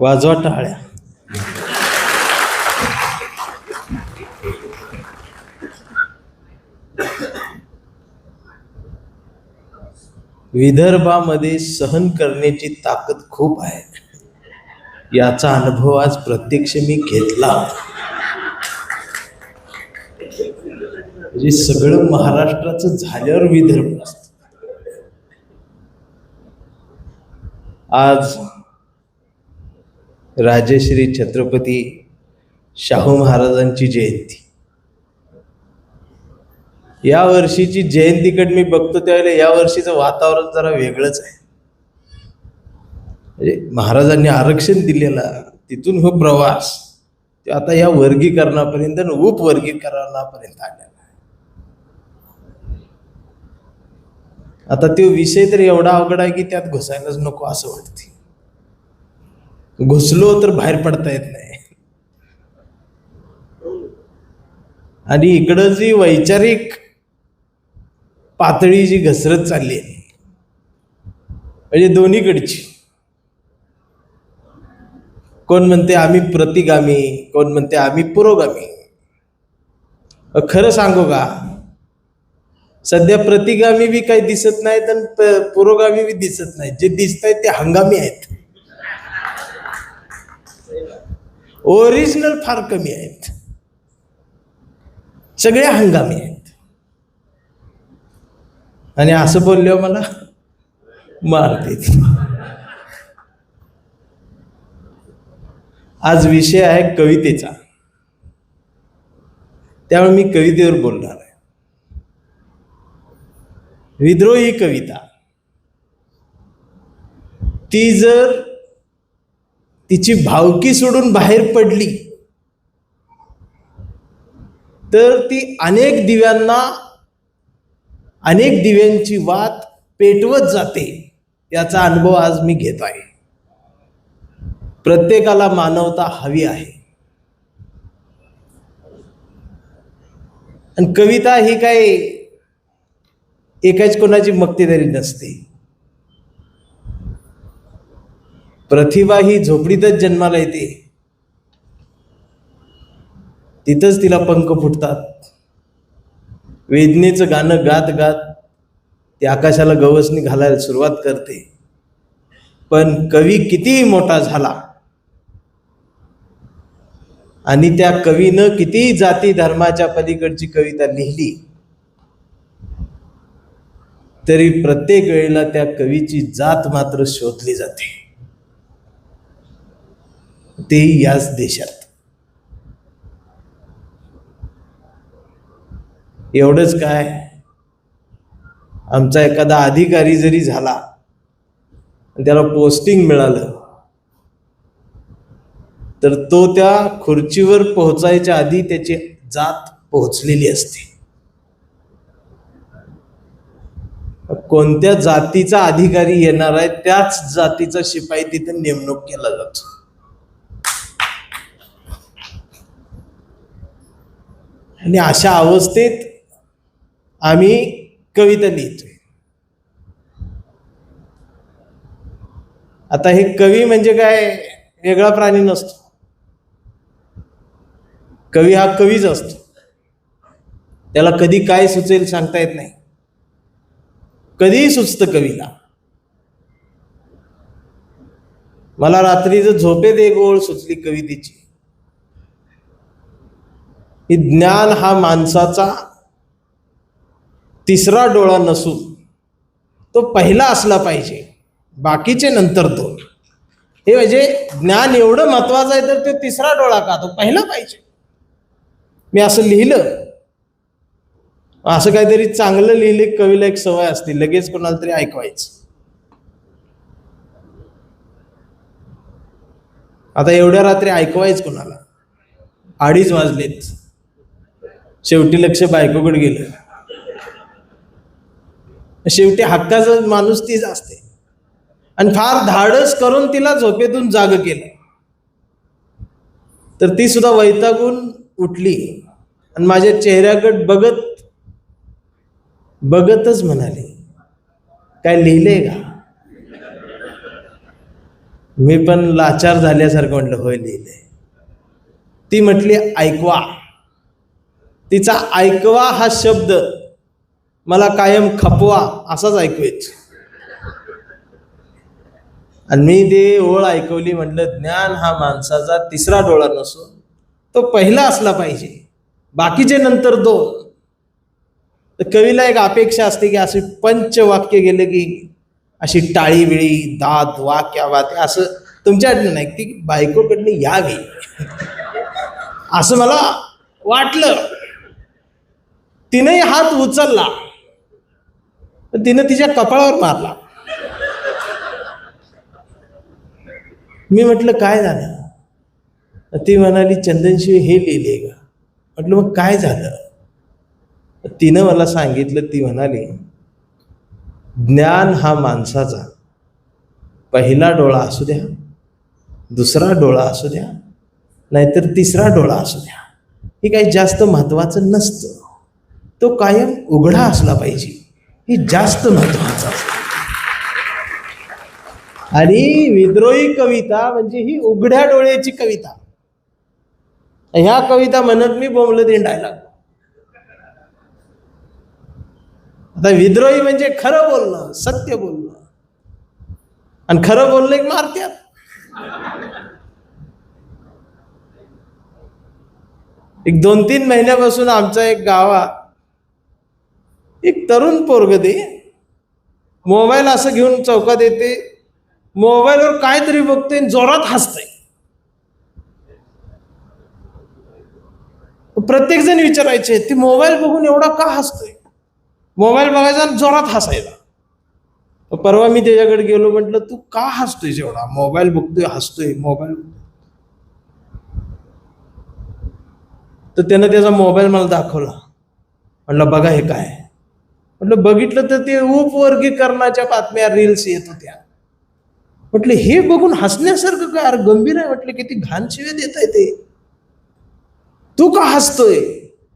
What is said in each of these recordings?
वाजवा टाळ्या. विदर्भामध्ये सहन करण्याची ताकद खूप आहे, याचा अनुभव आज प्रत्यक्ष मी घेतला. म्हणजे सगळं महाराष्ट्राचं झाल्यावर विदर्भ असत. आज राजश्री छत्रपती शाहू महाराजांची जयंती. या वर्षीची जयंतीकडे मी बघतो त्यावेळेला या वर्षीचं वातावरण जरा वेगळंच आहे. म्हणजे महाराजांनी आरक्षण दिलेला तिथून हो प्रवास आता या वर्गीकरणापर्यंत आणि उपवर्गीकरणापर्यंत आलेला आहे. आता तो विषय तर एवढा अवघड आहे की त्यात घुसायलाच नको असं वाटते. घुसलो तर बाहेर पडता येत नाही. आणि इकडं जी वैचारिक पातळी जी घसरत चालली आहे, म्हणजे दोन्हीकडची. कोण म्हणते आम्ही प्रतिगामी, कोण म्हणते आम्ही पुरोगामी. खरं सांगू का, सध्या प्रतिगामी बी काही दिसत नाहीत आणि पुरोगामी बी दिसत नाहीत. जे दिसत आहेत ते हंगामी आहेत. ओरिजिनल फार कमी आहेत, सगळे हंगामी आहेत. आणि असं बोलल्यावर मला मारते. आज विषय आहे कवितेचा, त्यामुळे मी कवितेवर बोलणार आहे. विद्रोही कविता ती जर तिची भावकी सोडून बाहेर पडली तर ती अनेक दिव्यांची वात पेटवत जाते. याचा अनुभव आज मी घेत आहे. प्रत्येकाला मानवता हवी आहे. आणि कविता ही काय एकाच कोणाची मक्तेदारी नसते. प्रतिभा ही झोपडीतच जन्माला येते, तिथंच तिला पंख फुटतात. वेदनेचं गाणं गात गात ती आकाशाला गवसणी घालायला सुरुवात करते. पण कवी कितीही मोठा झाला आणि त्या कवीनं कितीही जाती धर्माच्या पलीकडची कविता लिहिली तरी प्रत्येक वेळेला त्या कवीची जात मात्र शोधली जाते, तेही याच देशात. एवढंच काय, आमचा एखादा अधिकारी जरी झाला आणि त्याला पोस्टिंग मिळालं तर तो त्या खुर्चीवर पोहोचायच्या आधी त्याची जात पोहोचलेली असते. कोणत्या जातीचा अधिकारी येणार आहे त्याच जातीचा शिपाई तिथे नेमणूक केला जातो. आणि अशा अवस्थेत आम्ही कविता लिहितोय. आता हे कवी म्हणजे काय वेगळा प्राणी नसतो. कवी हा कवीच असतो. त्याला कधी काय सुचेल सांगता येत नाही. कधीही सुचतं कवीला. मला रात्रीचं झोपेत एक ओळ सुचली कवितेची. ही ज्ञान हा माणसाचा तिसरा डोळा नसून तो पहिला असला पाहिजे, बाकीचे नंतर दोन. हे म्हणजे ज्ञान एवढं महत्वाचं आहे तर तो तिसरा डोळा का, तो पहिला पाहिजे. मी असं लिहिलं, असं काहीतरी चांगलं लिहिले. कवीला एक सवय असते, लगेच कोणाला तरी ऐकवायचं. आता एवढ्या रात्री ऐकवायच कोणाला? 2:30 वाजलेत. शेवटी लक्ष बायकोकडे गेलं. शेवटी हक्काचा माणूस तीच असते. आणि फार धाडस करून तिला झोपेतून जाग केलं तर ती सुद्धा वैतागून उठली आणि माझ्या चेहऱ्याकडे बघतच म्हणाली, काय लिहिलंय का? मी पण लाचार झाल्यासारखं म्हटलं, होय लिहिलंय. ती म्हटली ऐकवा. तिचा ऐकवा हा शब्द मला कायम खपवा असाच ऐकू येत. आणि मी ते ओळ ऐकवली. म्हटलं ज्ञान हा माणसाचा तिसरा डोळा नसून तो पहिला असला पाहिजे, बाकीचे नंतर दोन. तर कवीला एक अपेक्षा असते की असे पंचवाक्य गेले की अशी टाळी बिळी दात वाक्या वाक्य असं तुमच्याकडनं नाही, ती बायकोकडनं यावी असं मला वाटलं. तिनेही हात उचलला, तिनं तिच्या कपाळावर मारला. मी म्हटलं काय झालं? ती म्हणाली चंदनशिव हे लिहिले का? म्हटलं मग काय झालं? तिनं मला सांगितलं. ती म्हणाली ज्ञान हा माणसाचा पहिला डोळा असू द्या, दुसरा डोळा असू द्या, नाहीतर तिसरा डोळा असू द्या, हे काही जास्त महत्वाचं नसतं. तो कायम उघडा असला पाहिजे, हे जास्त महत्वाचं असतं. आणि विद्रोही कविता म्हणजे ही उघड्या डोळ्याची कविता. ह्या कविता म्हणत मी बोंबलत हिंडायला लागलो. आता विद्रोही म्हणजे खरं बोलणं, सत्य बोलणं. आणि खरं बोललं एक मारत्यात. एक 2-3 महिन्यापासून आमच्या एक गावात एक तरुण पोरग ते मोबाईल असं घेऊन चौकात येते, मोबाईलवर काहीतरी बघते, जोरात हसतंय. प्रत्येक जण विचारायचे ती मोबाईल बघून एवढा का हसतोय? मोबाईल बघायचा आणि जोरात हसायला. परवा मी त्याच्याकडे गेलो, म्हटलं तू का हसतोय एवढा? मोबाईल बघतोय हसतोय, मोबाईल. तर त्यानं त्याचा मोबाईल मला दाखवला. म्हटलं बघा हे काय? म्हटलं बघितलं तर ते उपवर्गीकरणाच्या बातम्या रील्स येत होत्या. म्हटलं हे बघून हसण्यासारखं काय? अरे गंभीर आहे. म्हटलं किती घाण शिव्या देत आहे ते, तू का हसतोय?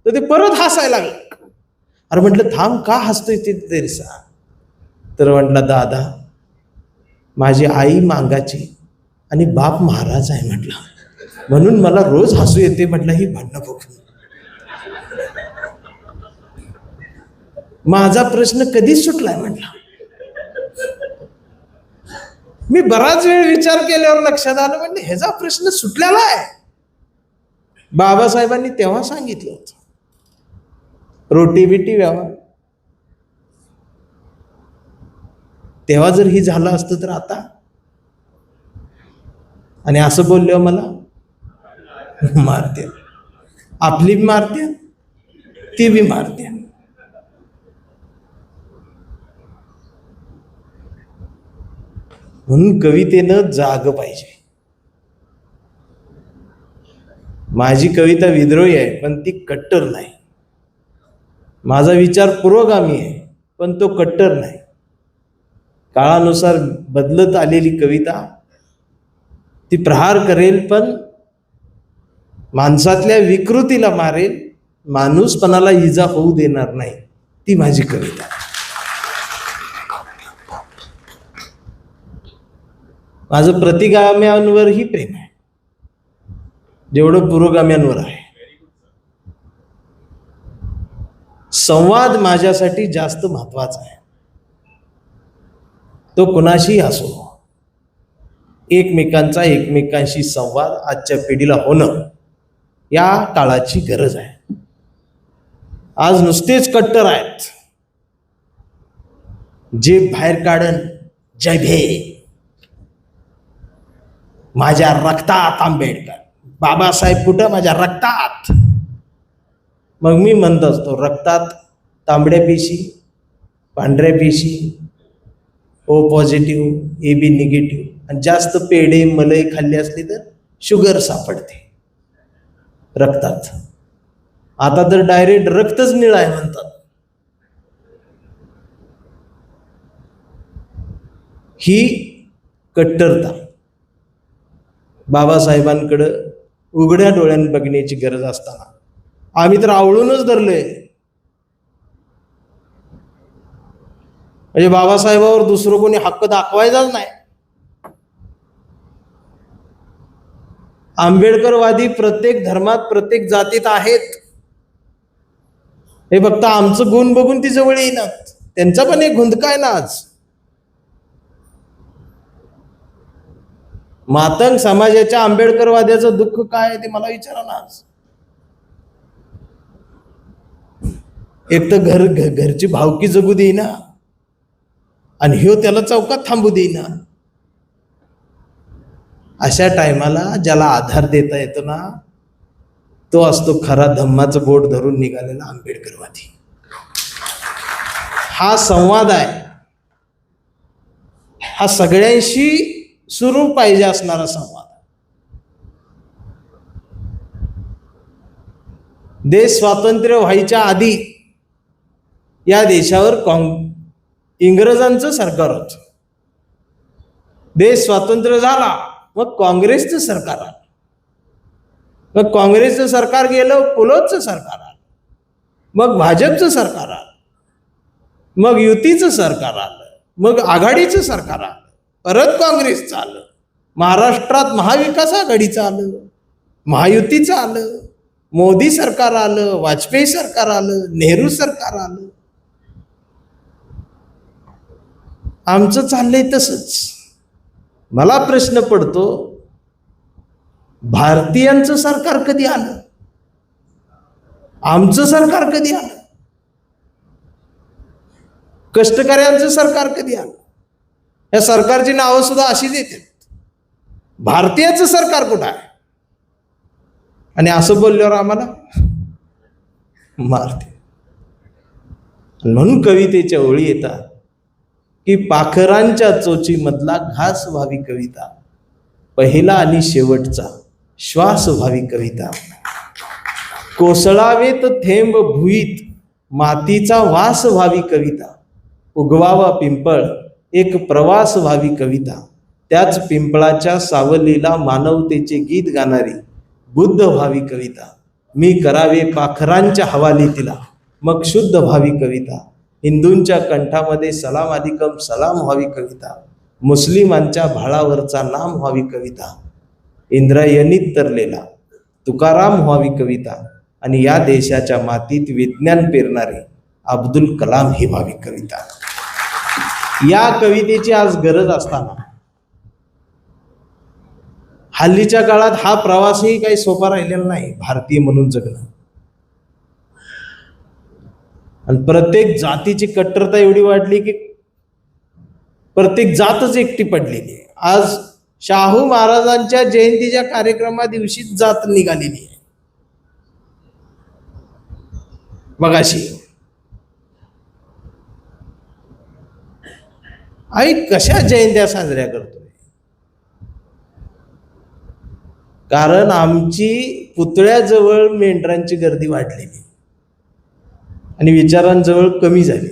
तर ते परत हसायला लागलं. अरे म्हटलं थांब, का हसतोय ते तरी सांग. तर म्हटलं दादा, माझी आई मांगाची आणि बाप महाराज आहे म्हटलं, म्हणून मला रोज हसू येते. म्हटलं ही भांडणं बघून. माझा प्रश्न कधीच सुटलाय म्हटलं. मी बराच वेळ विचार केल्यावर लक्षात आलं, म्हणजे ह्याचा प्रश्न सुटलेला आहे. बाबासाहेबांनी तेव्हा सांगितलं होतं रोटी बिटी व्यवहार. तेव्हा जर ही झालं असतं तर आता. आणि असं बोलल्यावर मला मारते, आपली बी मारते, ती बी मारते. म्हणून कवितेनं जाग पाहिजे. माझी कविता विद्रोही आहे, पण ती कट्टर नाही. माझा विचार पुरोगामी आहे, पण तो कट्टर नाही. काळानुसार बदलत आलेली कविता ती प्रहार करेल, पण माणसातल्या विकृतीला मारेल, माणूसपणाला इजा होऊ देणार नाही. ती माझी कविता. माझं प्रतिगाम्यांवरही प्रेम आहे जेवढं पुरोगाम्यांवर आहे. संवाद माझ्यासाठी जास्त महत्वाचा आहे. तो कुणाशी असो, एकमेकांचा एकमेकांशी संवाद आजच्या पिढीला होणं या काळाची गरज आहे. आज नुसतेच कट्टर आहेत, जे बाहेर काढन जय भीम, माझ्या रक्तात आंबेडकर, बाबासाहेब कुठं? माझ्या रक्तात. मग मी म्हणत असतो, रक्तात तांबड्या पेशी, पांढऱ्या पेशी, O positive, A B negative, आणि जास्त पेढे मलई खाल्ली असली तर शुगर सापडते रक्तात. आता तर डायरेक्ट रक्तच निळं आहे म्हणतात. ही कट्टरता बाबासाहेबांकडं उघड्या डोळ्यानं बघण्याची गरज असताना आम्ही तर आवळूनच धरले. म्हणजे बाबासाहेबावर दुसरं कोणी हक्क दाखवायचाच नाही. आंबेडकरवादी प्रत्येक धर्मात प्रत्येक जातीत आहेत. हे फक्त आमचं गुण बघून ती जवळ येईनात. त्यांचा पण एक गुंतका आहे ना. आज मातंग समाजाच्या आंबेडकरवाद्याचं दुःख काय आहे ते मला विचारा ना. आज एक तर घरची भावकी जगू देईना आणि ह्यो त्याला चौकात थांबू देईना. अशा टायमाला ज्याला आधार देता येतो ना, तो असतो खरा धम्माचं बोट धरून निघालेला आंबेडकरवादी. हा संवाद आहे, हा सगळ्यांशी सुरू पाहिजे असणारा संवाद. देश स्वातंत्र्य व्हायच्या आधी या देशावर इंग्रजांचं सरकार होतं. देश स्वातंत्र्य झाला मग काँग्रेसचं सरकार आलं. मग काँग्रेसचं सरकार गेलं, पुलोचं सरकार आलं, मग भाजपचं सरकार आलं, मग युतीचं सरकार आलं, मग आघाडीचं सरकार आलं, परत काँग्रेसचं आलं, महाराष्ट्रात महाविकास आघाडीचं आलं, महायुतीचं आलं, मोदी सरकार आलं, वाजपेयी सरकार आलं, नेहरू सरकार आलं. आमचं चाललंय तसंच. मला प्रश्न पडतो, भारतीयांचं सरकार कधी आलं? आमचं सरकार कधी आलं? कष्टकऱ्यांचं सरकार कधी आलं? या सरकारची नावं सुद्धा अशीच येतात. भारतीयाचं सरकार कुठं आहे? आणि असं बोलल्यावर आम्हाला मारते. म्हणून कवितेच्या ओळी येतात की पाखरांच्या चोची मधला घास व्हावी कविता, पहिला आणि शेवटचा श्वास व्हावी कविता, कोसळावेत थेंब भुईत मातीचा वास व्हावी कविता, उगवावा पिंपळ एक प्रवास व्हावी कविता, त्याच पिंपळाच्या सावलीला मानवतेचे गीत गाणारी बुद्ध व्हावी कविता, मी करावे पाखरांच्या हवाली तिला मग शुद्ध व्हावी कविता, हिंदूंच्या कंठामध्ये सलाम अधिकम सलाम व्हावी कविता, मुस्लिमांच्या भाळावरचा नाम व्हावी कविता, इंद्रायणीत तरलेला तुकाराम व्हावी कविता, आणि या देशाच्या मातीत विज्ञान पेरणारे अब्दुल कलाम ही व्हावी कविता. या कवितेची आज गरज असताना हल्लीच्या काळात हा प्रवासही काही सोपा राहिलेला नाही. भारतीय म्हणून जगणं आणि प्रत्येक जातीची कट्टरता एवढी वाढली की प्रत्येक जातच एकटी पडलेली आहे. आज शाहू महाराजांच्या जयंतीच्या कार्यक्रमा दिवशीच जात निघालेली आहे. बघाशी आई कशा जयंत्या साजऱ्या करतोय? कारण आमची पुतळ्याजवळ मेंढरांची गर्दी वाढलेली आणि विचारांजवळ कमी झाली.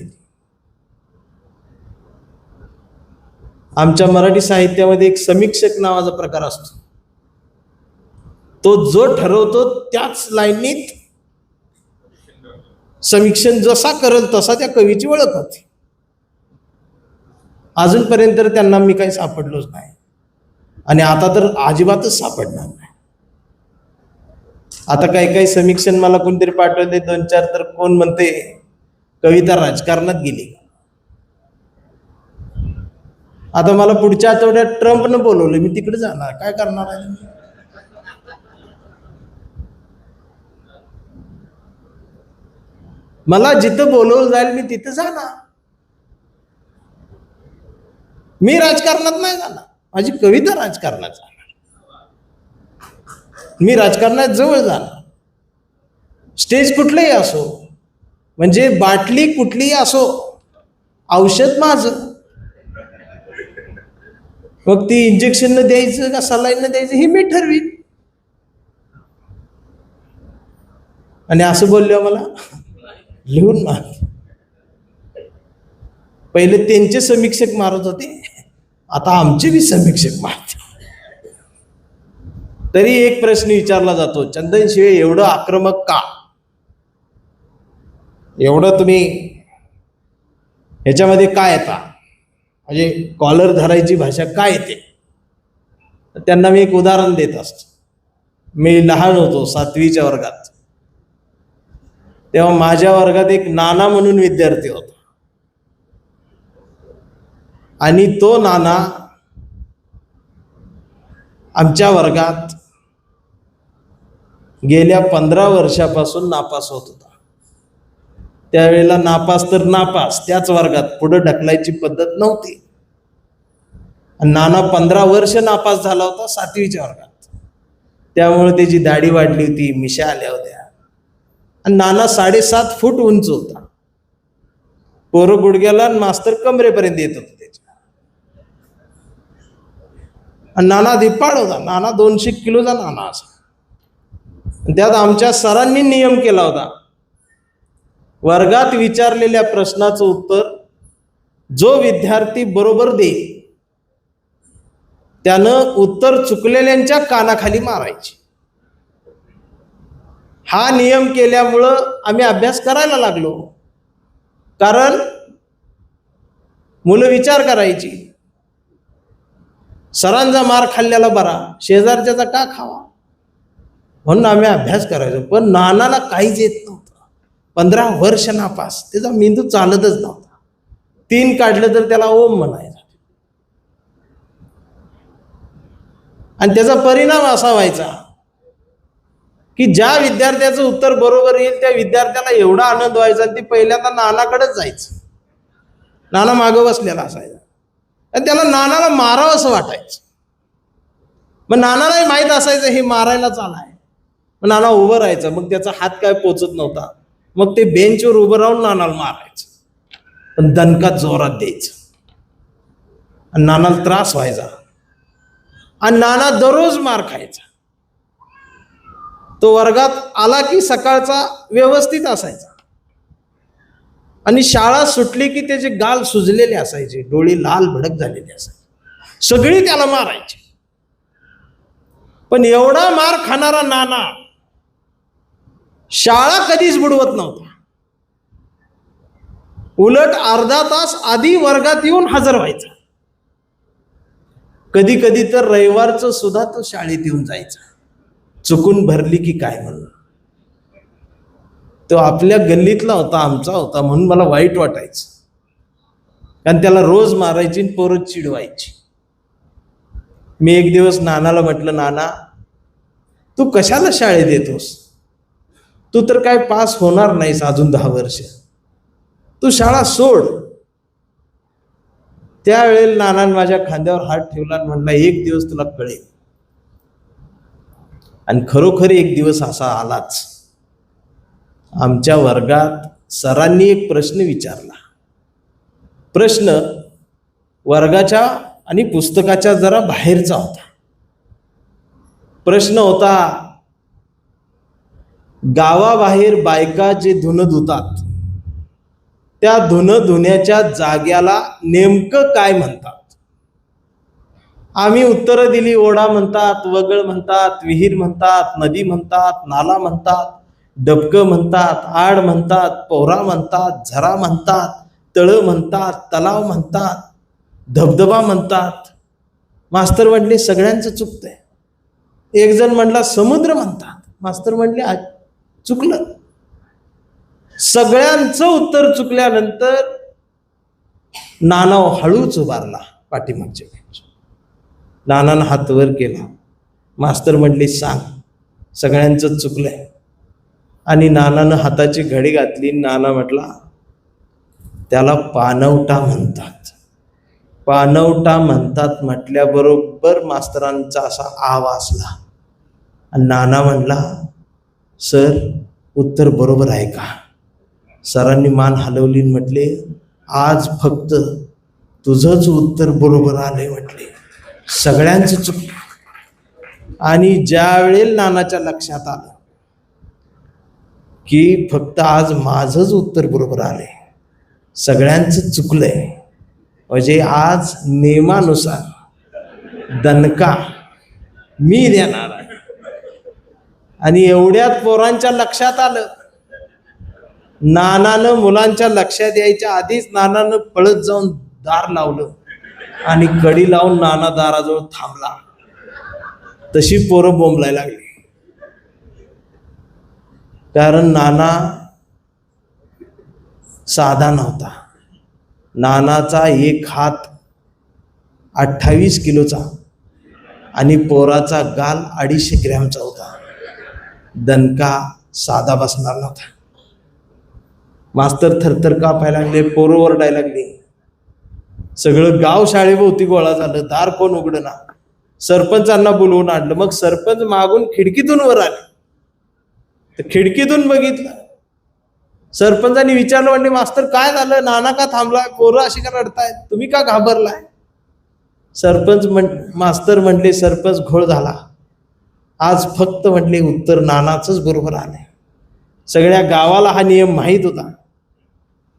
आमच्या मराठी साहित्यामध्ये एक समीक्षक नावाचा प्रकार असतो. तो जो ठरवतो त्याच लाईनीत समीक्षण जसा करल तसा त्या कवीची ओळख होती. अजूनपर्यंत त्यांना मी काही सापडलोच नाही आणि आता तर अजिबातच सापडणार नाही. आता काही समीक्षण मला कोणतरी पाठवले 2-4, तर कोण म्हणते कविता राजकारणात गेली. आता मला पुढच्या आठवड्यात ट्रम्पनं बोलवलं, मी तिकडे जाणार. काय करणार आहे मी? मला जिथं बोलवलं जाईल मी तिथं जाणार. मी राजकारणात नाही जाणार, माझी कविता राजकारणात जाणार. मी राजकारणात जवळ जाणार. स्टेज कुठलंही असो, म्हणजे बाटली कुठलीही असो, औषध माझं. मग ती इंजेक्शन न द्यायचं का सलाईन न द्यायचं हे मी ठरवीन. आणि असं बोललो मला लिहून मार. पहिले त्यांचे समीक्षक मारत होते, आता आमचे बी समीक्षक मारते. तरी एक प्रश्न विचारला जातो, चंदन शिवे एवढं आक्रमक का? एवढं तुम्ही ह्याच्यामध्ये काय येता, म्हणजे कॉलर धरायची भाषा काय येते? त्यांना मी एक उदाहरण देत असतो. मी लहान होतो 7वीच्या वर्गात, तेव्हा माझ्या वर्गात एक नाना म्हणून विद्यार्थी होता. आणि तो नाना आमच्या वर्गात गेल्या 15 वर्षापासून नापास होत होता. त्यावेळेला नापास तर नापास, त्याच वर्गात, पुढे ढकलायची पद्धत नव्हती. नाना 15 वर्ष नापास झाला होता 7वीच्या वर्गात. त्यामुळे त्याची दाढी वाढली होती, मिशा आल्या होत्या. आणि नाना 7.5 फूट उंच होता. पोरं गुडघ्याला आणि मास्तर कमरेपर्यंत येत होते त्याच्या. आणि नाना धिप्पाड होता. नाना 200 किलोचा नाना असा. त्यात आमच्या सरांनी नियम केला होता, वर्गात विचारलेल्या प्रश्नाचं उत्तर जो विद्यार्थी बरोबर देईल त्यानं उत्तर चुकलेल्यांच्या कानाखाली मारायची. हा नियम केल्यामुळं आम्ही अभ्यास करायला लागलो. कारण मुलं विचार करायची, सरांचा मार खाल्ल्याला बरा, शेजारच्याचा का खावा, म्हणून आम्ही अभ्यास करायचो. पण नानाला काहीच येत नव्हतं. 15 वर्ष नापास, त्याचा मेंदू चालतच नव्हता. 3 काढलं तर त्याला ओम म्हणायचा. आणि त्याचा परिणाम असा व्हायचा की ज्या विद्यार्थ्याचं उत्तर बरोबर येईल त्या विद्यार्थ्याला एवढा आनंद व्हायचा, ती पहिल्यांदा नानाकडेच जायचं. नाना मागं बसलेला असायचा आणि त्याला नानाला मारावं असं वाटायचं. मग नानालाही माहीत असायचं हे मारायला चालाय. मग नाना उभं राहायचं, मग त्याचा हात काय पोचत नव्हता, मग ते बेंचवर उभं राहून नानाला मारायचं, पण दणका जोरात द्यायचं. आणि नानाला त्रास व्हायचा. आणि नाना दररोज मार खायचा. तो वर्गात आला की सकाळचा व्यवस्थित असायचा आणि शाळा सुटली की त्याचे गाल सुजलेले असायचे, डोळे लाल भडक झालेले असायचे, सगळी त्याला मारायची. पण एवढा मार खाणारा नाना शाळा कधीच बुडवत नव्हता. उलट अर्धा तास आधी वर्गात येऊन हजर व्हायचा. कधी कधी तर रविवारचं सुद्धा तो शाळेत येऊन जायचा, चुकून भरली की काय म्हणून. तो आपल्या गल्लीतला होता, आमचा होता, म्हणून मला वाईट वाटायचं. कारण त्याला रोज मारायची, पोरं चिडवायची. मी एक दिवस नानाला म्हटलं, नाना तू कशाला शाळेत येतोस, तू तर काय पास होणार नाहीस अजून 10 वर्ष, तू शाळा सोड. त्यावेळेला नानाने माझ्या खांद्यावर हात ठेवला आणि म्हणला, एक दिवस तुला कळेल. आणि खरोखर एक दिवस असा आलाच. आमच्या वर्गात सरांनी एक प्रश्न विचारला. प्रश्न वर्गाच्या आणि पुस्तकाच्या जरा बाहेरचा होता. प्रश्न होता, गावाबाहेर बायका जे धुणं धुतात त्या धुणं धुण्याच्या जाग्याला नेमकं काय म्हणतात. आम्ही उत्तरं दिली, ओढा म्हणतात, वगळ म्हणतात, विहीर म्हणतात, नदी म्हणतात, नाला म्हणतात, डबकं म्हणतात, आड म्हणतात, पोहरा म्हणतात, झरा म्हणतात, तळं म्हणतात, तलाव म्हणतात, धबधबा म्हणतात. मास्तर म्हणले सगळ्यांचं चुकतंय. एक जण म्हणला समुद्र म्हणतात. मास्तर म्हणले चुकलं. सगळ्यांचं उत्तर चुकल्यानंतर नाना हळूच उभारला पाठीमागच्या बेंच. नानानं हात वर केला. मास्तर म्हणले सांग, सगळ्यांचं चुकलंय. आणि नानानं हाताची घडी घातली. नाना म्हटला, त्याला पानवटा म्हणतात. पानवटा म्हणतात म्हटल्याबरोबर मास्तरांचा असा आवाज असला आणि नाना म्हणला, सर उत्तर बरोबर आहे का. सरांनी मान हलवली, म्हटले आज फक्त तुझंच उत्तर बरोबर आलंय म्हटले, सगळ्यांचं चुकलं. आणि ज्यावेळेला नानाच्या लक्षात आलं की फक्त आज माझंच उत्तर बरोबर आलंय, सगळ्यांचं चुकलंय, म्हणजे आज नियमानुसार दणका मी देणार आहे. आणि एवढ्यात पोरांच्या लक्षात आलं. नानानं मुलांच्या लक्षात यायच्या आधीच नानानं पळत जाऊन दार लावलं आणि कडी लावून नाना दाराजवळ थांबला. तशी पोरं बोंबलायला लागली. कारण नाना साधा नव्हता. नानाचा एक हात 28 किलोचा आणि पोराचा गाल 250 ग्रॅमचा होता. दणका साधा बसणार नव्हता. मास्तर थरथर कापायला लागले, पोरं ओरडायला लागली. सगळं गाव शाळेभोवती गोळा झालं. दार कोण उघडना. सरपंचांना बोलवून आणलं. मग सरपंच मागून खिडकीतून वर आले. तर खिडकीतून बघितलं. सरपंचांनी विचारलं, म्हणजे मास्तर काय झालं, नाना का थांबलाय, पोरं अशी का रडतायत, तुम्ही का घाबरलाय? मास्तर म्हटले, सरपंच घोळ झाला. आज फक्त म्हटले उत्तर नानाचंच बरोबर आलंय. सगळ्या गावाला हा नियम माहीत होता.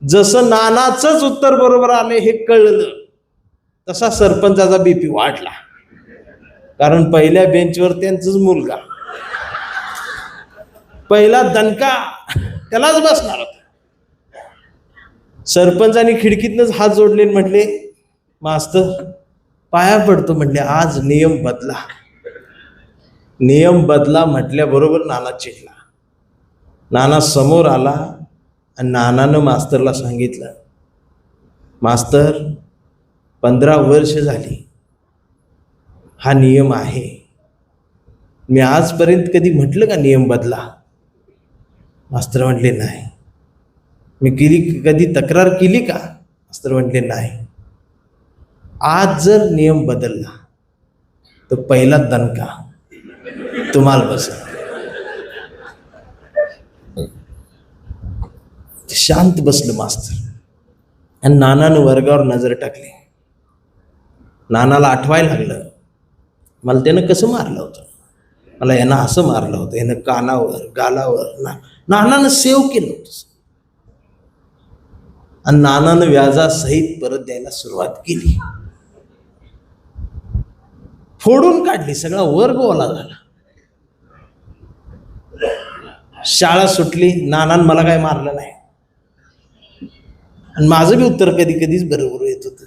जसं नानाचंच उत्तर बरोबर आले हे कळलं, तसा सरपंचाचा बीपी वाढला. कारण पहिल्या बेंचवर त्यांचाच मुलगा, पहिला दणका त्यालाच बसणार होता. सरपंचांनी खिडकीतनंच हात जोडले, म्हटले, मास्तर पाया पडतो, म्हटले आज नियम बदला. नियम बदला म्हटल्याबरोबर नाना चिडला. नाना समोर आला आणि नानानं मास्तरला सांगितलं, मास्तर 15 वर्ष झाली हा नियम आहे. मी आजपर्यंत कधी म्हटलं का नियम बदला? मास्तर म्हटले नाही. मी कधी तक्रार केली का? मास्तर म्हटले नाही. आज जर नियम बदलला तर पहिला दणका तुम्हाला बसेल. शांत बसलं मास्तर आणि नानानं वर्गावर नजर टाकली. नानाला आठवायला लागलं, मला त्यानं कसं मारलं होतं, मला यानं असं मारलं होतं, यानं कानावर गालावर. नानानं सेव केलं होतं आणि नानानं व्याजासहित परत द्यायला सुरुवात केली. फोडून काढली. सगळा वर्ग ओला झाला. शाळा सुटली. नानानं मला काय मारलं नाही आणि माझं बी उत्तर कधी कधीच बरोबर येत होतं.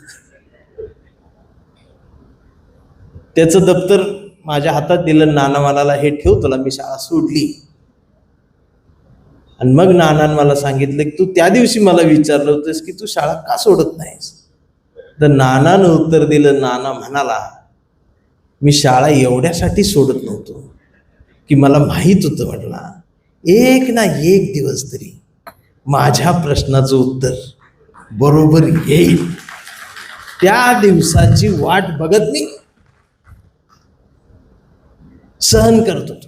त्याचं दप्तर माझ्या हातात दिलं. नाना मला हे ठेव, तुला मी शाळा सोडली. आणि मग नानानं मला सांगितलं की तू त्या दिवशी मला विचारलं होतंस की तू शाळा का सोडत नाहीस. तर नानानं उत्तर दिलं. नाना म्हणाला, मी शाळा एवढ्यासाठी सोडत नव्हतो की मला माहीत होतं, म्हटला एक ना एक दिवस तरी माझ्या प्रश्नाचं उत्तर बरोबर येईल. त्या दिवसाची वाट बघत मी सहन करत होतो.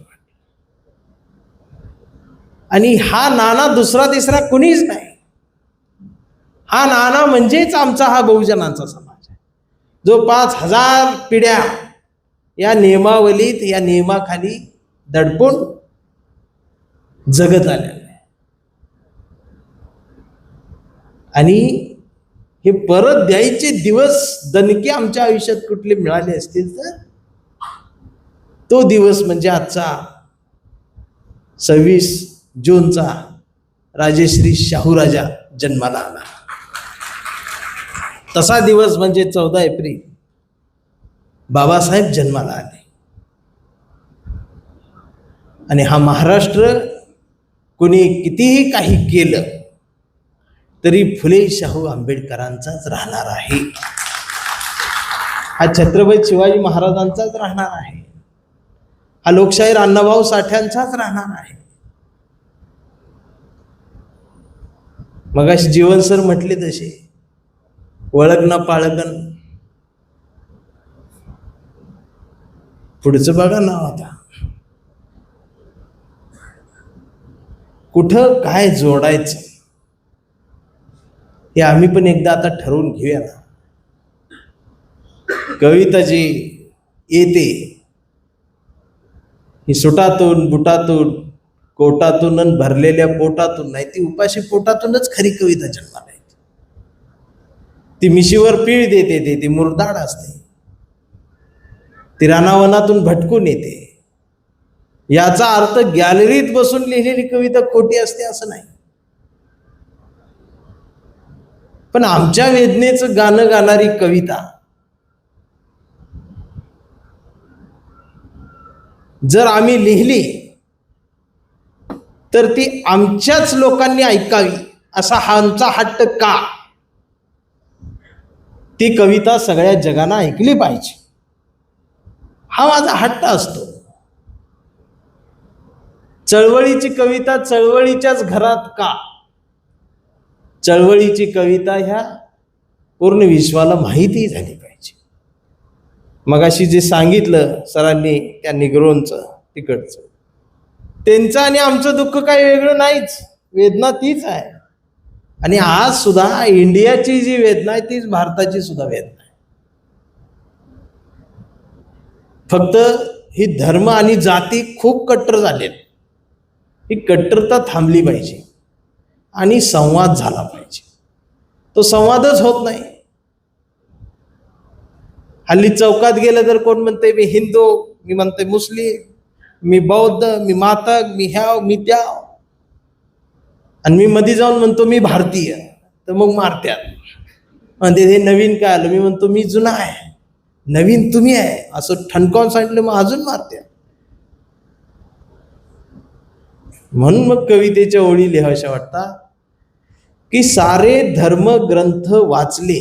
आणि हा नाना दुसरा तिसरा कुणीच नाही. हा नाना म्हणजेच आमचा हा बहुजनांचा समाज आहे, जो 5000 पिढ्या या नियमावलीत, या नियमाखाली दडपून जगत आलेला आहे. आणि हे परत द्यायचे दिवस दणके आमच्या आयुष्यात कुठले मिळाले असतील तर तो दिवस म्हणजे आजचा 26 जूनचा राजेश्री शाहूराजा जन्माला आला. तसा दिवस म्हणजे 14 एप्रिल बाबासाहेब जन्माला आले. आणि हा महाराष्ट्र कोणी कितीही काही केलं तरी फुले शाहू आंबेडकरांचाच राहणार आहे. हा छत्रपती शिवाजी महाराजांचाच राहणार आहे. हा लोकशाहीर अण्णाभाऊ साठ्यांचाच राहणार आहे. मगाशी जीवन सर म्हटले तसे, वळख ना पाळकन पुढचं बघा नाव आता. कुठं काय जोडायचं हे आम्ही पण एकदा आता ठरवून घेऊया ना. कविता जी येते ही सुटातून बुटातून कोटातून भरलेल्या पोटातून नाही, ती उपाशी पोटातूनच खरी कविता जन्माला येते. ती मिशीवर पीळ देते, ती मुरदाड असते, ती रानावनातून भटकून येते. याचा अर्थ गॅलरीत बसून लिहिलेली कविता खोटी असते असं नाही. पण आमच्या वेदनेचं गाणं गाणारी कविता जर आम्ही लिहिली तर ती आमच्याच लोकांनी ऐकावी असा हा आमचा हट्ट का? ती कविता सगळ्या जगानं ऐकली पाहिजे, हा माझा हट्ट असतो. चळवळीची कविता चळवळीच्याच घरात का? चळवळीची कविता ह्या पूर्ण विश्वाला माहिती झाली पाहिजे. मगाशी जे सांगितलं सरांनी त्या निग्रोंचं तिकडचं, त्यांचं आणि आमचं दुःख काही वेगळं नाहीच, वेदना तीच आहे. आणि आज सुद्धा इंडियाची जी वेदना आहे तीच भारताची सुद्धा वेदना आहे. फक्त ही धर्म आणि जाती खूप कट्टर झालेत. ही कट्टरता थांबली पाहिजे आणि संवाद झाला पाहिजे. तो संवादच होत नाही. हल्ली चौकात गेलं तर कोण म्हणते मी हिंदू, मी म्हणते मुस्लिम, मी बौद्ध, मी मातक, मी ह्याव मी त्याव, आणि मी मध्ये जाऊन म्हणतो मी भारतीय, तर मग मारत्यात. म्हणते हे नवीन काय आलं, मी म्हणतो मी जुना आहे, नवीन तुम्ही आहे, असं ठणकावून सांगितलं मग अजून मारत्यात. म्हणून मग कवितेच्या ओळी लिहाव्याशा वाटतात की सारे धर्म ग्रंथ वाचले,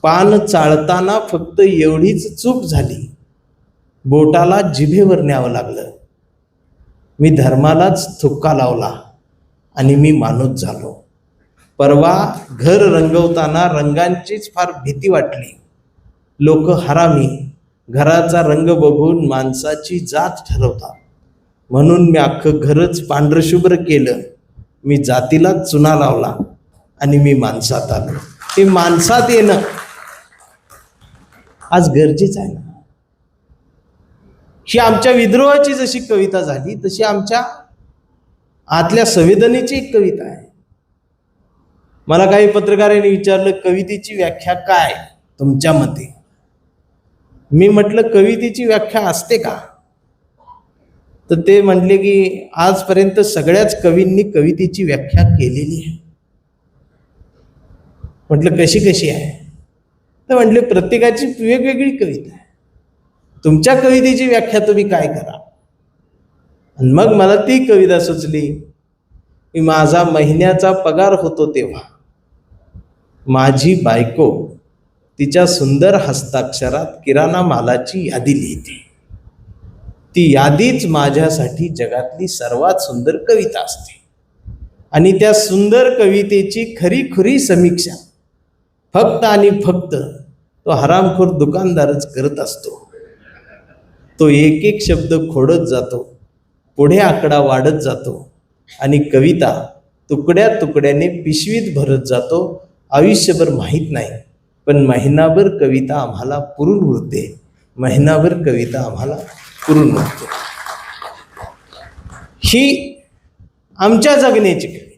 पान चाळताना फक्त एवढीच चूक झाली, बोटाला जिभेवर न्यावं लागलं. मी धर्मालाच थुक्का लावला आणि मी माणूस झालो. परवा घर रंगवताना रंगांचीच फार भीती वाटली. लोक हरामी, घराचा रंग बघून माणसाची जात ठरवतात. म्हणून मी अख्खं घरच पांढरशुभ्र केलं. मी जातीलाच चुना लावला आणि मी माणसात आलो. ते माणसात येणं आज गरजेचं आहे ना. ही आमच्या विद्रोहाची जशी कविता झाली तशी आमच्या आतल्या संवेदनेची एक कविता आहे. मला काही पत्रकारांनी विचारलं कवितेची व्याख्या काय तुमच्या मते. मी म्हटलं कवितेची व्याख्या असते का? तर ते म्हणले की आजपर्यंत सगळ्याच कवींनी कवितेची व्याख्या केलेली आहे. म्हटलं कशी कशी आहे? तर म्हटले प्रत्येकाची वेगवेगळी कविता आहे. तुमच्या कवितेची व्याख्या तुम्ही काय करा. आणि मग मला ती कविता सुचली की माझा महिन्याचा पगार होतो तेव्हा माझी बायको तिच्या सुंदर हस्ताक्षरात किराणा मालाची यादी लिहिते. ती यादीच माझ्यासाठी जगातली सर्वात सुंदर कविता असते. आणि त्या सुंदर कवितेची खरी खुरी समीक्षा फक्त आणि फक्त तो हरामखोर दुकानदारच करत असतो. तो एक एक शब्द खोडत जातो, पुढे आकडा वाढत जातो आणि कविता तुकड्या तुकड्याने पिशवीत भरत जातो. आयुष्यभर माहीत नाही, पण महिनाभर कविता आम्हाला पुरून उरते. महिनाभर कविता आम्हाला पुरून उरते. ही आमच्या जगण्याची कविता.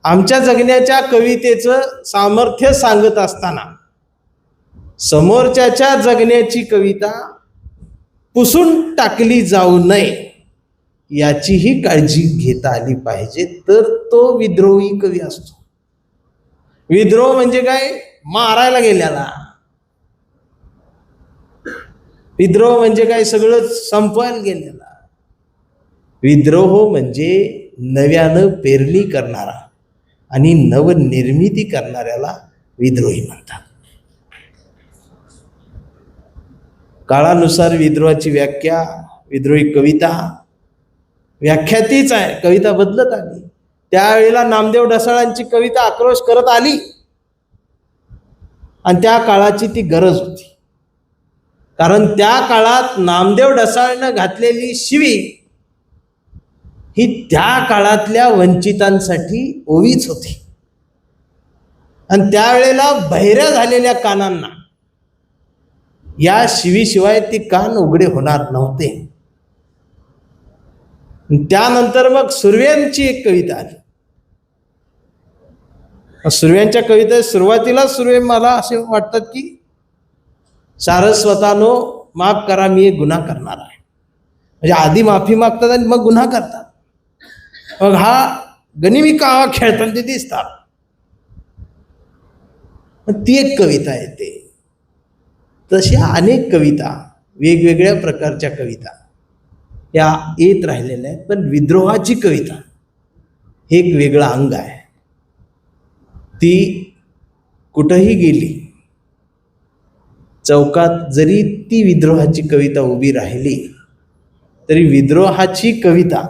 आमच्या जगण्याच्या कवितेचं सामर्थ्य सांगत असताना समोरच्याच्या जगण्याची कविता पुसून टाकली जाऊ नये याचीही काळजी घेता आली पाहिजे, तर तो विद्रोही कवी असतो. विद्रोह म्हणजे काय? मारायला गेलेला. विद्रोह म्हणजे काय? सगळं संपवायला गेलेला. विद्रोह म्हणजे नव्यानं पेरणी करणारा आणि नवनिर्मिती करणाऱ्याला विद्रोही म्हणतात. काळानुसार विद्रोहाची व्याख्या, विद्रोही कविता व्याख्या तीच आहे. कविता बदलत आली. त्यावेळेला नामदेव ढसाळांची कविता आक्रोश करत आली आणि त्या काळाची ती गरज होती. कारण त्या काळात नामदेव ढसाळनं घातलेली शिवी ही त्या काळातल्या वंचितांसाठी ओवीच होती. आणि त्यावेळेला बहिऱ्या झालेल्या कानांना या शिवीशिवाय ती कान उघडे होणार नव्हते. त्यानंतर मग सुर्व्यांची एक कविता आली. सुर्व्यांच्या कवितेत सुरुवातीला सुर्वे मला असे वाटतात की सारस्वतानो माफ करा मी एक गुन्हा करणार आहे. म्हणजे आधी माफी मागतात आणि मग गुन्हा करतात. मग हा गनिमी कावा खेळताना ते दिसतात. ती एक कविता येते. तशा अनेक कविता, वेगवेगळ्या प्रकारच्या कविता या येत राहिलेल्या आहेत. पण विद्रोहाची कविता हे एक वेगळं अंग आहे. ती कुठंही गेली, चौकात जरी ती विद्रोहाची कविता उभी राहिली तरी विद्रोहाची कविता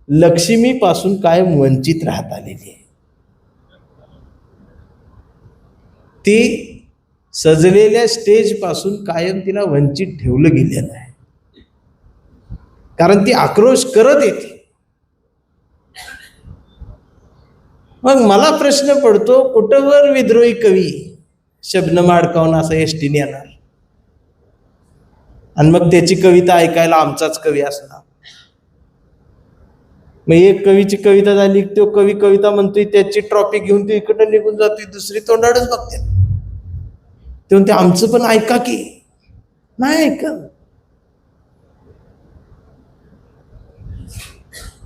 लक्ष्मीपासून कायम वंचित राहत आलेली आहे. ती सजलेल्या स्टेजपासून कायम तिला वंचित ठेवलं गेलेलं आहे, कारण ती आक्रोश करत येते. मग मला प्रश्न पडतो, कुठंवर विद्रोही कवी शबनम अडकावून असं एसटीने येणार आणि मग त्याची कविता ऐकायला आमचाच कवी असणार. मग एक कवीची कविता झाली, तो कवी कविता म्हणतोय, त्याची ट्रॉफी घेऊन तो इकडं निघून जातोय, दुसरी तोंडाडच बघते. ते म्हणते आमचं पण ऐका की, नाही ऐकत.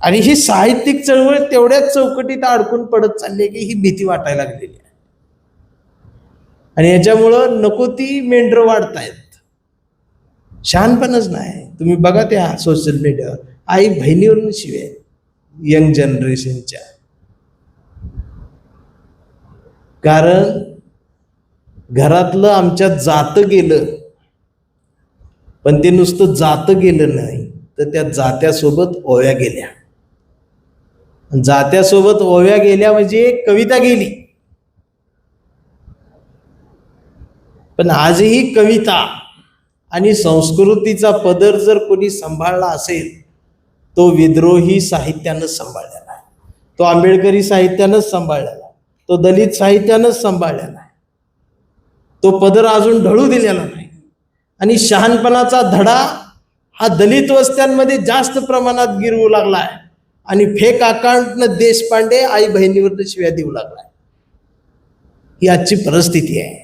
आणि ही साहित्यिक चळवळ तेवढ्याच चौकटीत अडकून पडत चालली की ही भीती वाटायला लागलेली आहे. आणि याच्यामुळं नको ती मेंढरं वाढतायत. शहाणपणच नाही. तुम्ही बघा त्या सोशल मीडियावर आई बहिणीवरून शिवाय यंग जनरेशनच्या. कारण घरातलं आमच्या जातं गेलं, पण ते नुसतं जातं गेलं नाही तर त्या जात्यासोबत ओव्या गेल्या. जात्यासोबत ओव्या गेल्या म्हणजे कविता गेली. पण आजही कविता आणि संस्कृतीचा पदर जर कोणी सांभाळला असेल तो विद्रोही साहित्यानं सांभाळलेला आहे, तो आंबेडकरी साहित्यानंच सांभाळलेला आहे, तो दलित साहित्यानंच सांभाळलेला आहे. तो पदर अजून ढळू दिलेला नाही. आणि शहाणपणाचा धडा हा दलित वस्त्यांमध्ये जास्त प्रमाणात गिरवू लागलाय आणि फेक अकाउंटनं देशपांडे आई बहिणीवर शिव्या देऊ लागलाय. ही आजची परिस्थिती आहे.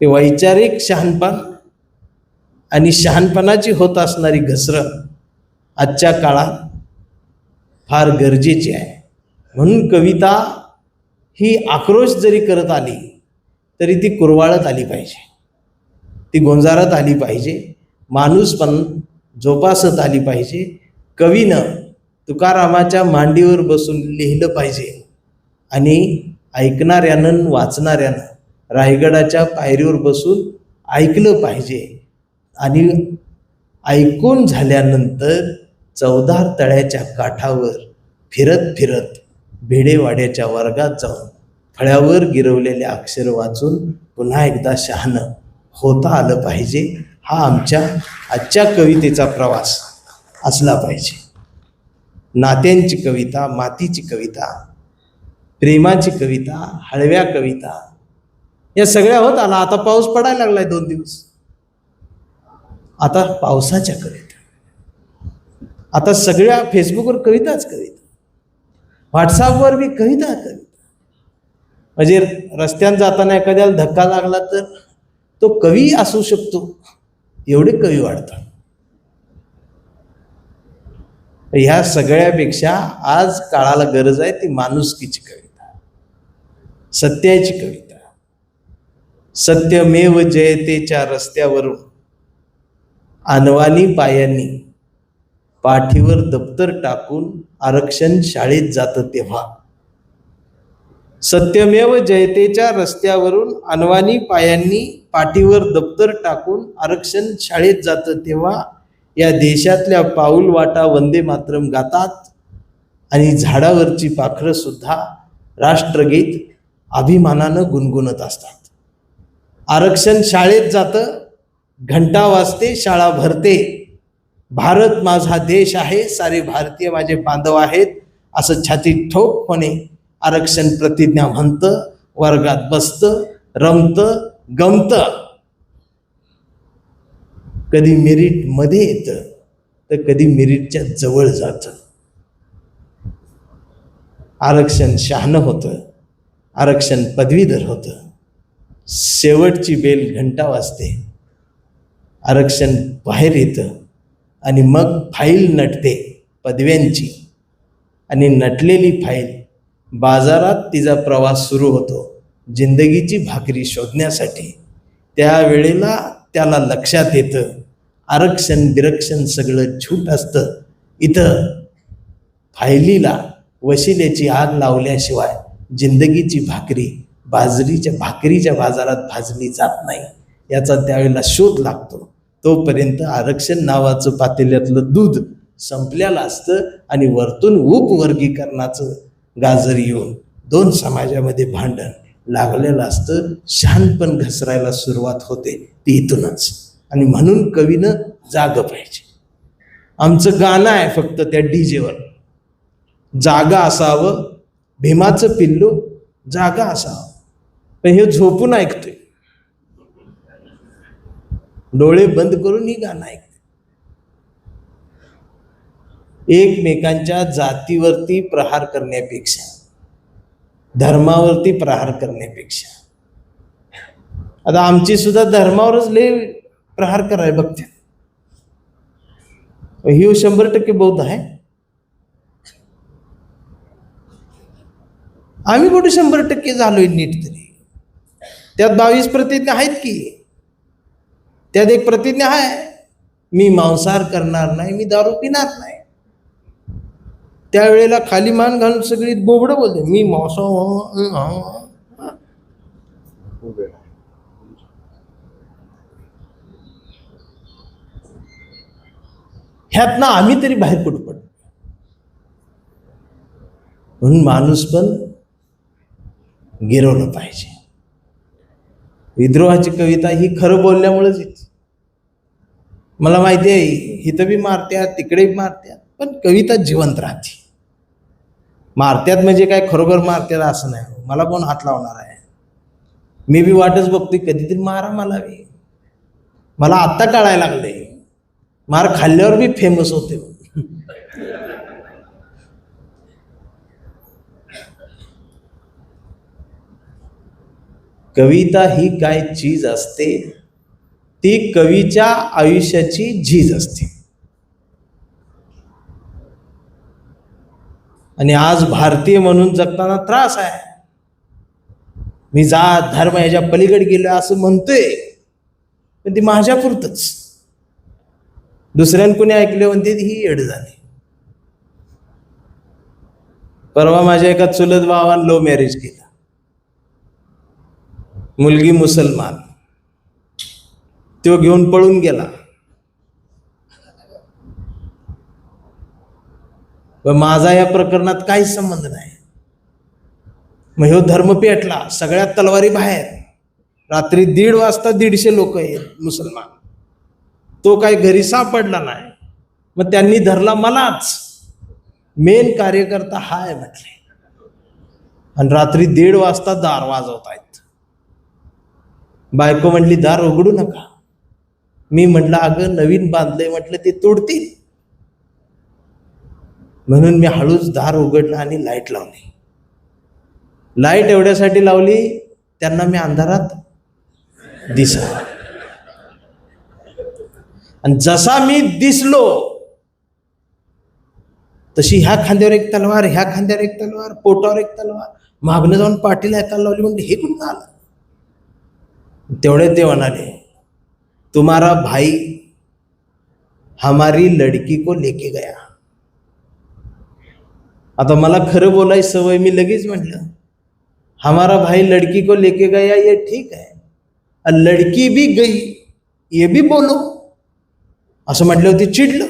हे वैचारिक शहाणपण आणि शहाणपणाची होत असणारी घसरण आजच्या काळात फार गरजेची आहे. म्हणून कविता ही आक्रोश जरी करत आली तरी ती कुरवाळत आली पाहिजे, ती गोंजारत आली पाहिजे, माणूस पण जोपासत आली पाहिजे. कवीनं तुकारामाच्या मांडीवर बसून लिहिलं पाहिजे आणि ऐकणाऱ्यानं वाचणाऱ्यानं रायगडाच्या पायरीवर बसून ऐकलं पाहिजे. आणि ऐकून झाल्यानंतर चौदार तळ्याच्या काठावर फिरत फिरत भिडेवाड्याच्या वर्गात जाऊन फळ्यावर गिरवलेले अक्षर वाचून पुन्हा एकदा शहाणं होता आलं पाहिजे. हा आमच्या आजच्या कवितेचा प्रवास असला पाहिजे. नात्यांची कविता, मातीची कविता, प्रेमाची कविता, हळव्या कविता या सगळ्या होत आला. आता पाऊस पडायला लागलाय 2 दिवस. आता पावसाच्या कविता, आता सगळ्या फेसबुकवर कविताच कविता, व्हॉट्सअपवर बी कविता कविता. म्हणजे रस्त्यानं जाताना एखाद्याला धक्का लागला तर तो कवी असू शकतो, एवढे कवी वाढतात. ह्या सगळ्यापेक्षा आज काळाला गरज आहे ती माणुसकीची कविता, सत्याची कविता. सत्यमेव जयतेच्या रस्त्यावरून अनवाणी पायांनी पाठीवर दप्तर टाकून आरक्षण शाळेत जातं तेव्हा. सत्यमेव जयतेच्या रस्त्यावरून अनवाणी पायांनी पाठीवर दप्तर टाकून आरक्षण शाळेत जातं तेव्हा या देशातल्या पाऊल वाटा वंदे मातरम गातात आणि झाडावरची पाखरं सुद्धा राष्ट्रगीत अभिमानानं गुणगुणत असतात. आरक्षण शाळेत जातं, घंटा वाजते, शाळा भरते. भारत माझा देश आहे, सारे भारतीय माझे बांधव आहेत असं छातीत ठोकपणे आरक्षण प्रतिज्ञा म्हणतं, वर्गात बसतं, रमतं, गमतं. कधी मेरिट मध्ये येतं तर कधी मेरिटच्या जवळ जातं. आरक्षण शहाणं होतं, आरक्षण पदवीधर होतं. शेवटची बेल घंटा वाजते, आरक्षण बाहेर येतं आणि मग फाईल नटते पदव्यांची. आणि नटलेली फाईल बाजारात तिचा प्रवास सुरू होतो जिंदगीची भाकरी शोधण्यासाठी. त्यावेळेला त्याला लक्षात येतं आरक्षण बिरक्षण सगळं छूट असतं. इथं फायलीला वशिलेची आग लावल्याशिवाय जिंदगीची भाकरी बाजरीच्या भाकरीच्या बाजारात भाजली जात नाही, याचा त्यावेळेला शोध लागतो. तोपर्यंत आरक्षण नावाचं पातेल्यातलं दूध संपलेलं असतं आणि वरतून उपवर्गीकरणाचं गाजर येऊन दोन समाजामध्ये भांडण लागलेलं असतं. शहाणपण घसरायला सुरुवात होते ती इथूनच. आणि म्हणून कवीनं जाग पाहिजे. आमचं गाणं आहे फक्त त्या डीजेवर, जागा असावं भीमाचं पिल्लू जागा असावं. पण हे झोपून ऐकतोय, डोळे बंद करून ही गाणं ऐकतोय. एकमेकांच्या जातीवरती प्रहार करण्यापेक्षा, धर्मावरती प्रहार करण्यापेक्षा, आता आमची सुद्धा धर्मावरच लय प्रहार कराय बघते. ही 100% बौद्ध आहे. आम्ही कुठे 100% झालोय नीट तरी. त्यात 22 प्रतिज्ञा आहेत की. त्यात एक प्रतिज्ञा आहे, मी मांसाहार करणार नाही, मी दारू पिणार नाही. त्यावेळेला खाली मान घालून सगळी बोबडं बोलते, मी मांसाहार. ह्यातनं आम्ही तरी बाहेर कुठं पडतो. म्हणून माणूस पण गिरवलं पाहिजे. विद्रोहाची कविता ही खरं बोलल्यामुळेच येते. मला माहिती आहे इथं बी मारत्यात तिकडे बी मारत्यात, पण कविता जिवंत राहते. मारत्यात म्हणजे काय खरोखर मारत्यात असं नाही. मला कोण हात लावणार आहे? मी बी वाटच बघतोय कधीतरी मारा मला बी. मला आत्ता कळायला लागले, मार खाल्ल्यावर बी फेमस होते. कविता ही काय चीज असते, ती कवीच्या आयुष्याची झीज असते. आणि आज भारतीय म्हणून जगताना त्रास आहे. मी जात धर्म ह्याच्या पलीकडे गेलो असं म्हणतोय, पण ती माझ्यापुरतच. दुसऱ्यान कोणी ऐकले म्हणते ही एड झाली. परवा माझ्या एका चुलत भावानं लव्ह मॅरेज केलं. मुलगी मुसलमान, तो घेऊन पळून गेला. पण माझा या प्रकरणात काहीच संबंध नाही. मग ह्यो धर्म पेटला, सगळ्या तलवारी बाहेर. रात्री 1:30 वाजता 150 लोक आहेत मुसलमान. तो काही घरी सापडला नाही. मग त्यांनी धरला मलाच. मेन कार्यकर्ता हा आहे म्हटले. आणि रात्री 1:30 वाजता दार वाजवत आहेत. बायको म्हटली दार उघडू नका. मी म्हटलं अगं नवीन बांधलंय, म्हटलं ते तोडतील. म्हणून मी हळूच दार उघडलं आणि लाईट लावली. लाईट एवढ्यासाठी लावली त्यांना मी अंधारात दिसा. आणि जसा मी दिसलो तशी ह्या खांद्यावर एक तलवार, ह्या खांद्यावर एक तलवार, पोटावर एक तलवार, मागणं जाऊन पाठीला हाताला लावली. म्हणजे हे कुठं आलं? तेवढे ते म्हणाले, तुम्हारा भाई हमारी लड़की को लेके गया. आता मला खरं बोलायची सवय, मी लगेच म्हटलं हमारा भाई लड़की को लेके गया ये ठीक है, लड़की भी गई ये भी बोलो. असं म्हटलं होती, चिडलं.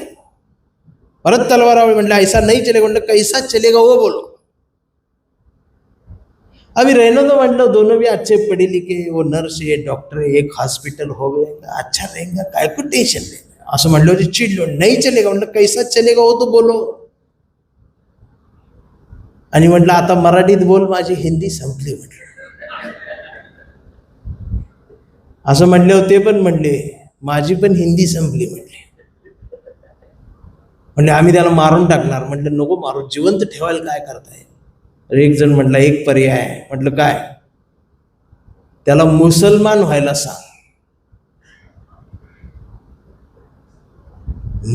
परत तलवार म्हटलं ऐसा नहीं चलेगा. म्हटलं कैसा चलेगा वो बोलो. अभी रहने दो म्हटलं, दोनों भी अच्छे पढ़े लिखे, वो नर्स है डॉक्टर है, एक हॉस्पिटल हो गएगा, अच्छा रहेगा, काय को टेन्शन लेना. असं म्हटलं होती, चिडलो. नहीं चलेगा. म्हटलं कैसा चलेगा वो तो बोलो. आणि म्हटलं आता मराठीत बोल, माझी हिंदी संपली म्हटलं. असं म्हटले होते, पण म्हणले माझी पण हिंदी संपली म्हटले. म्हणले आम्ही त्याला मारून टाकणार. म्हटलं नको मारू, जिवंत ठेवायला काय करताय? एक जण म्हटला एक पर्याय आहे. म्हटलं काय? त्याला मुसलमान व्हायला सांग.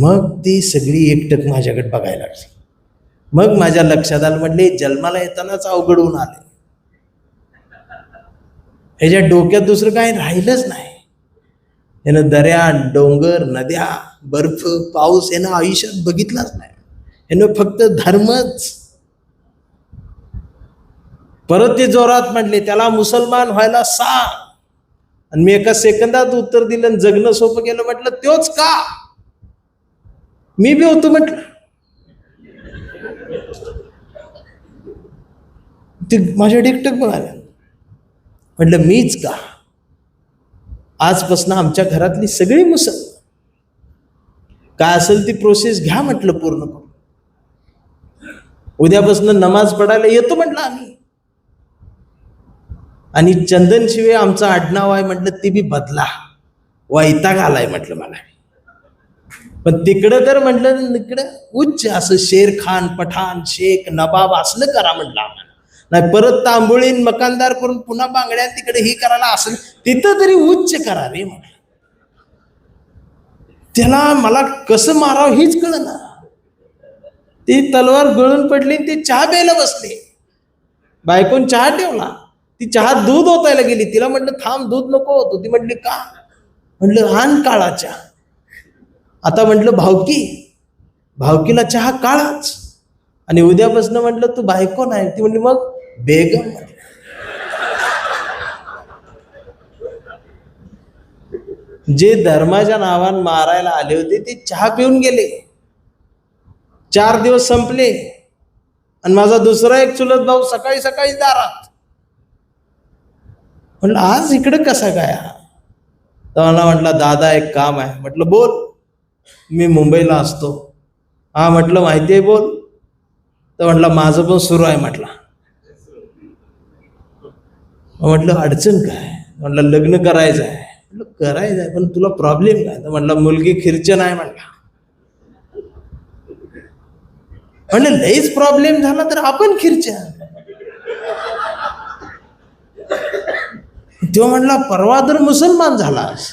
मग ती सगळी एकटक माझ्याकडे बघायला लागली. मग माझ्या लक्षात आलं, म्हटले जन्माला येतानाच अवघड होऊन आले. ह्याच्या डोक्यात दुसरं काही राहिलंच नाही. यानं दऱ्या, डोंगर, नद्या, बर्फ, पाऊस यानं आयुष्यात बघितलाच नाही. यानं फक्त धर्मच. परत ते जोरात म्हटले, त्याला मुसलमान व्हायला सांग. आणि मी एका सेकंदात उत्तर दिलं, जगणं सोपं केलं. म्हटलं त्योच का, मी बी होतो म्हटलं. ते माझ्या डेकटक म्हणाल्या. म्हटलं मीच का, आजपासून आमच्या घरातली सगळी मुसलमान, काय असेल ती प्रोसेस घ्या म्हटलं पूर्ण करून. उद्यापासून नमाज पडायला येतो म्हटलं आम्ही. आणि चंदन शिवे आमचं आडनाव आहे म्हटलं, ते बी बदला, वैताग आलाय म्हटलं मला. पण तिकडं तर म्हटलं तिकडं उच्च असं शेर खान, पठाण, शेख, नवाब असलं करा म्हटलं आम्हाला. नाही परत तांबुळीन मकानदार करून पुन्हा बांगड्या तिकडे ही करायला असं, तिथं तरी उच्च करा रे म्हटलं. त्याला मला कसं मारावं हीच कळना. ती तलवार गळून पडली, ते चहा प्यायला बसले. बायकोन चहा ठेवला, ती चहा दूध ओतायला गेली. तिला म्हटलं थांब, दूध नको होतो. ती म्हटली का, म्हटलं आण काळा चहा. आता म्हटलं भावकीला चहा काळाच. आणि उद्यापासून म्हटलं तू बायको नाही. ती म्हटली मग बेगम. जे धर्माच्या नावान मारायला आले होते ते चहा पिऊन गेले. 4 दिवस संपले. आणि माझा दुसरा एक चुलत भाऊ सकाळी सकाळी दारात. म्हटलं आज इकडे कसा काय. तर मला म्हटलं दादा एक काम आहे. म्हटलं बोल. मी मुंबईला असतो. हा म्हटलं माहिती आहे, बोल. तर म्हटलं माझं पण सुरू आहे म्हटलं. म्हटलं अडचण काय. म्हटलं लग्न करायचं आहे. म्हटलं करायचं आहे, पण तुला प्रॉब्लेम काय. तर म्हटलं मुलगी ख्रिश्चन आहे म्हटलं. म्हटलं लईच प्रॉब्लेम झाला तर आपण ख्रिश्चन. तो म्हटला परवा तर मुसलमान झालास.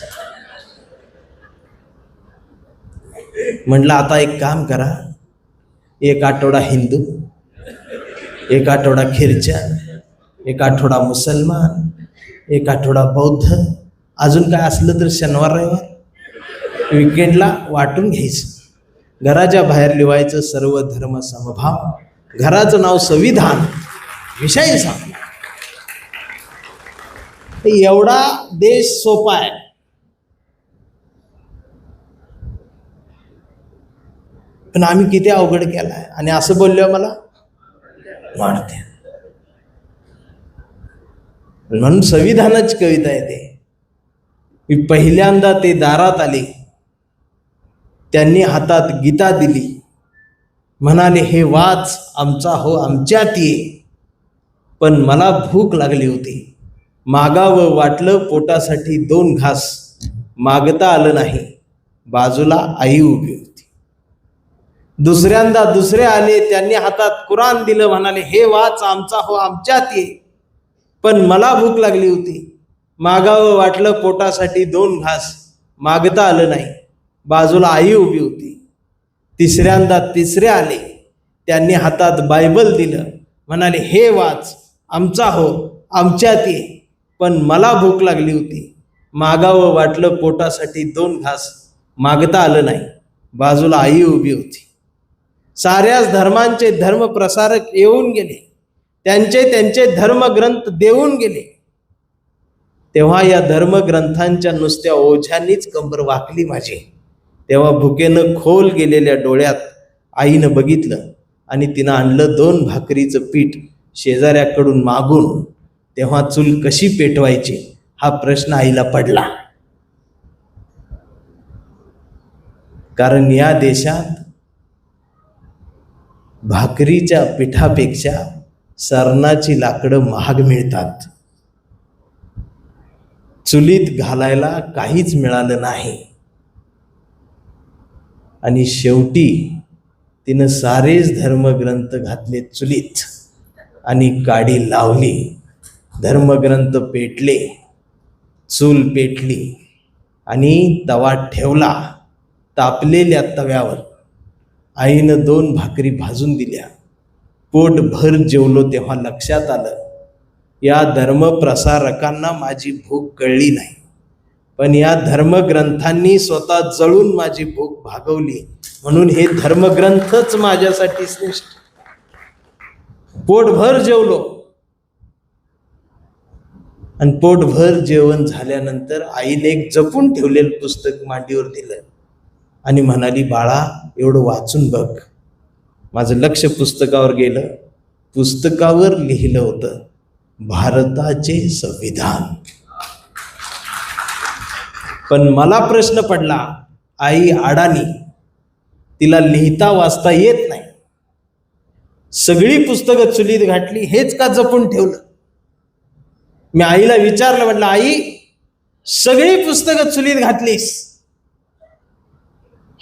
म्हटलं आता एक काम करा, 1 आठवडा हिंदू, 1 आठवडा ख्रिश्चन, 1 आठवडा मुसलमान, 1 आठवडा बौद्ध, अजून काय असलं तर शनिवार रविवार विकेंडला वाटून घ्यायचं. घराच्या बाहेर लिवायचं सर्व धर्म समभाव. घराचं नाव संविधान. विषय सांग. एवढा देश सोपा आहे. पण आम्ही किती अवघड केलाय. आणि असं बोलल्यावर मला वाटते. म्हणून संविधानाची कविता आहे ते. मी पहिल्यांदा ते दारात आले, त्यांनी हातात गीता दिली. म्हणाले हे वाच आमचा हो आमच्यात ये. पण मला भूक लागली होती. मागावं वाटलं पोटासाठी 2 घास. मागता आलं नाही. बाजूला आई उभी होती. दुसऱ्यांदा दुसरे आले, त्यांनी हातात कुराण दिलं. म्हणाले हे वाच आमचा हो आमच्यात ये. पण मला भूक लागली होती. मागावं वाटलं पोटासाठी 2 घास. मागता आलं नाही. बाजूला आई उभी होती. तिसऱ्यांदा तिसरे आले, त्यांनी हातात बायबल दिलं. म्हणाले हे वाच आमचा हो आमच्यात ये. पण मला भूक लागली होती. मागावं वाटलं पोटासाठी 2 घास. मागता आलं नाही. बाजूला आई उभी होती. साऱ्याच धर्मांचे धर्मप्रसारक येऊन गेले. त्यांचे त्यांचे धर्मग्रंथ देऊन गेले. तेव्हा या धर्मग्रंथांच्या नुसत्या ओझ्यांनीच कंबर वाकली माझी. तेव्हा भुकेनं खोल गेलेल्या डोळ्यात आईनं बघितलं. आणि तिनं आणलं 2 भाकरीचं पीठ शेजाऱ्याकडून मागून. तेव्हा चूल कशी पेटवायची हा प्रश्न आईला पडला. कारण या देशात भाकरीच्या पिठापेक्षा सरनाची लाकडं महाग मिळतात. चुलीत घालायला काहीच मिळालं नाही. आणि शेवटी तिनं सारेच धर्मग्रंथ घातले चुलीत आणि काडी लावली. धर्मग्रंथ पेटले, चूल पेटली आणि तवा ठेवला. तापलेल्या तव्यावर आईनं 2 भाकरी भाजून दिल्या. पोटभर जेवलो तेव्हा लक्षात आलं, या धर्मप्रसारकांना माझी भूक कळली नाही. पण या धर्मग्रंथांनी स्वतः जळून माझी भूक भागवली, म्हणून हे धर्मग्रंथच माझ्यासाठी श्रेष्ठ. पोटभर जेवलो आणि पोटभर जेवण झाल्यानंतर आईने एक जपून ठेवलेलं पुस्तक मांडीवर दिलं आणि म्हणाली, बाळा एवढं वाचून बघ. माझं लक्ष पुस्तकावर गेलं. पुस्तकावर लिहिलं होतं भारताचे संविधान. पण मला प्रश्न पडला, आई अडाणी, तिला लिहिता वाचता येत नाही, सगळी पुस्तकं चुलीत घातली, हेच का जपून ठेवलं? मी आईला विचारलं, म्हटलं आई सगळी पुस्तकं चुलीत घातलीस,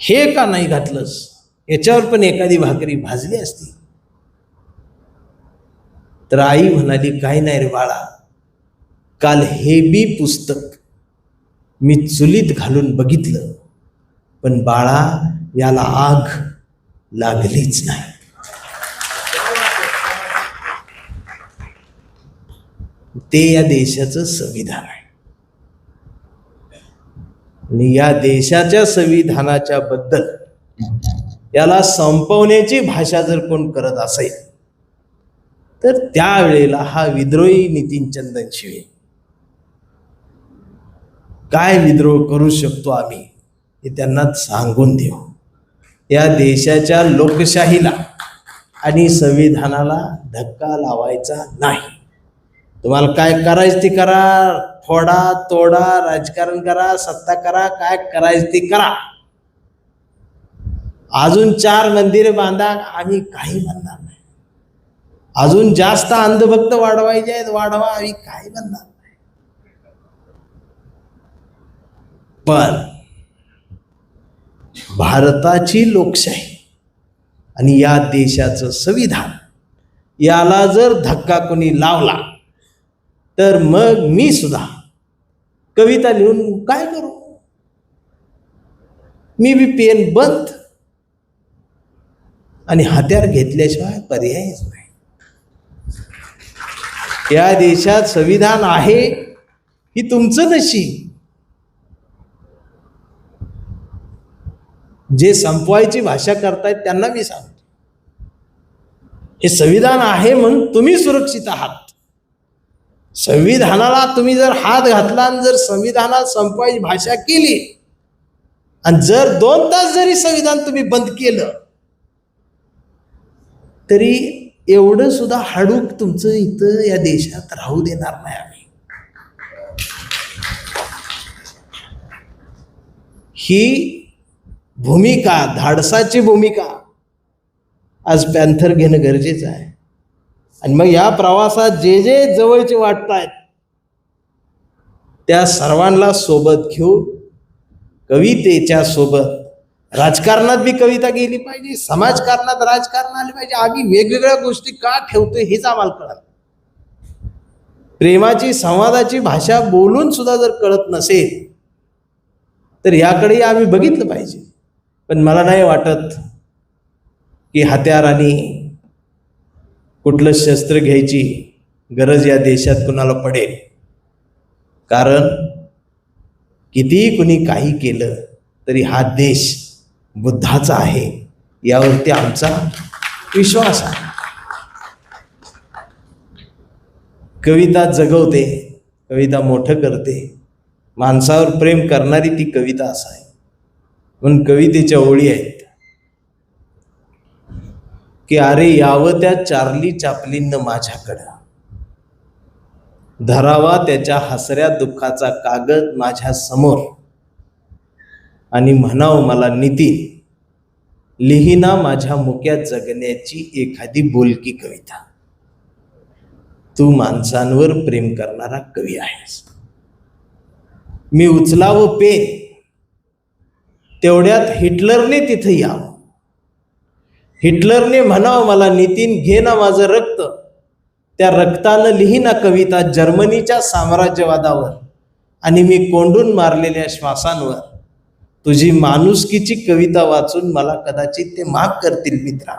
हे का नाही घातलंस? याच्यावर पण एखादी भाकरी भाजली असती. तर आई म्हणाली, काही नाही रे बाळा, काल हे बी पुस्तक मी चुलीत घालून बघितलं, पण बाळा याला आग लागलीच नाही. ते या देशाचं संविधान आहे. आणि या देशाच्या संविधानाच्या बद्दल याला संपवण्याची भाषा जर कोण करत असेल तर त्यावेळेला हा विद्रोही नितीन चंदन शिवे. काय विद्रोह करू शकतो आम्ही हे त्यांना सांगून देऊ. या देशाच्या लोकशाहीला आणि संविधानाला धक्का लावायचा नाही. तुम्हाला काय करायचं ते करा, फोडा तोडा, राजकारण करा, सत्ता करा, काय करायचं ते करा. अजून 4 मंदिरे बांधा, आम्ही काही म्हणणार नाही. अजून जास्त अंधभक्त वाढवायचे आहेत, वाढवा, आम्ही काही म्हणणार नाही. पण भारताची लोकशाही आणि या देशाचं संविधान याला जर धक्का कोणी लावला तर मग मी सुद्धा कविता लिहून काय करू? मी बी पेन बंद आणि हत्यार घेतल्याशिवाय पर्यायच नाही. या देशात संविधान आहे ही तुमचं नशीब. जे संपवायची भाषा करतायत त्यांना मी सांगतो, हे संविधान आहे म्हणून तुम्ही सुरक्षित आहात. संविधानाला तुम्ही जर हात घातला आणि जर संविधानात संपवायची भाषा केली आणि जर 2 तास जरी संविधान तुम्ही बंद केलं तरी एवढं सुद्धा हाडूक तुमचं इथं या देशात राहू देणार नाही आम्ही. ही भूमिका, धाडसाची भूमिका आज पॅन्थर घेणं गरजेचं आहे. आणि मग या प्रवासात जे जे जवळचे वाटतायत त्या सर्वांना सोबत घेऊन कवितेच्या सोबत राजकारणात बी कविता गेली पाहिजे, समाजकारणात राजकारण आले पाहिजे. आम्ही वेगवेगळ्या गोष्टी का ठेवतोय हेच आम्हाला कळत. प्रेमाची संवादाची भाषा बोलून सुद्धा जर कळत नसेल तर याकडेही आम्ही बघितलं पाहिजे. पण मला नाही वाटत की हत्यार आणि कुठलं शस्त्र घ्यायची गरज या देशात कुणाला पडेल. कारण कितीही कुणी काही केलं तरी हा देश बुद्धाचा आहे यावरती आमचा विश्वास आहे. कविता जगवते, कविता मोठं करते. माणसावर प्रेम करणारी ती कविता असं आहे. म्हणून कवितेच्या ओळी आहेत की अरे यावं त्या चार्ली चॅप्लिननं माझ्याकडं, धरावा त्याच्या हसऱ्या दुःखाचा कागद माझ्या समोर आणि म्हणावं मला नितीन, लिहिना माझ्या मुक्यात जगण्याची एखादी बोलकी कविता. तू माणसांवर प्रेम करणारा कवी आहेस. मी उचलावं पेन, तेवढ्यात हिटलरने तिथं यावं. हिटलरने म्हणावं मला नितीन, घे ना माझं रक्त, त्या रक्तानं लिहिना कविता जर्मनीच्या साम्राज्यवादावर आणि मी कोंडून मारलेल्या श्वासांवर. तुझी माणुसकीची कविता वाचून मला कदाचित ते माफ करतील मित्रा.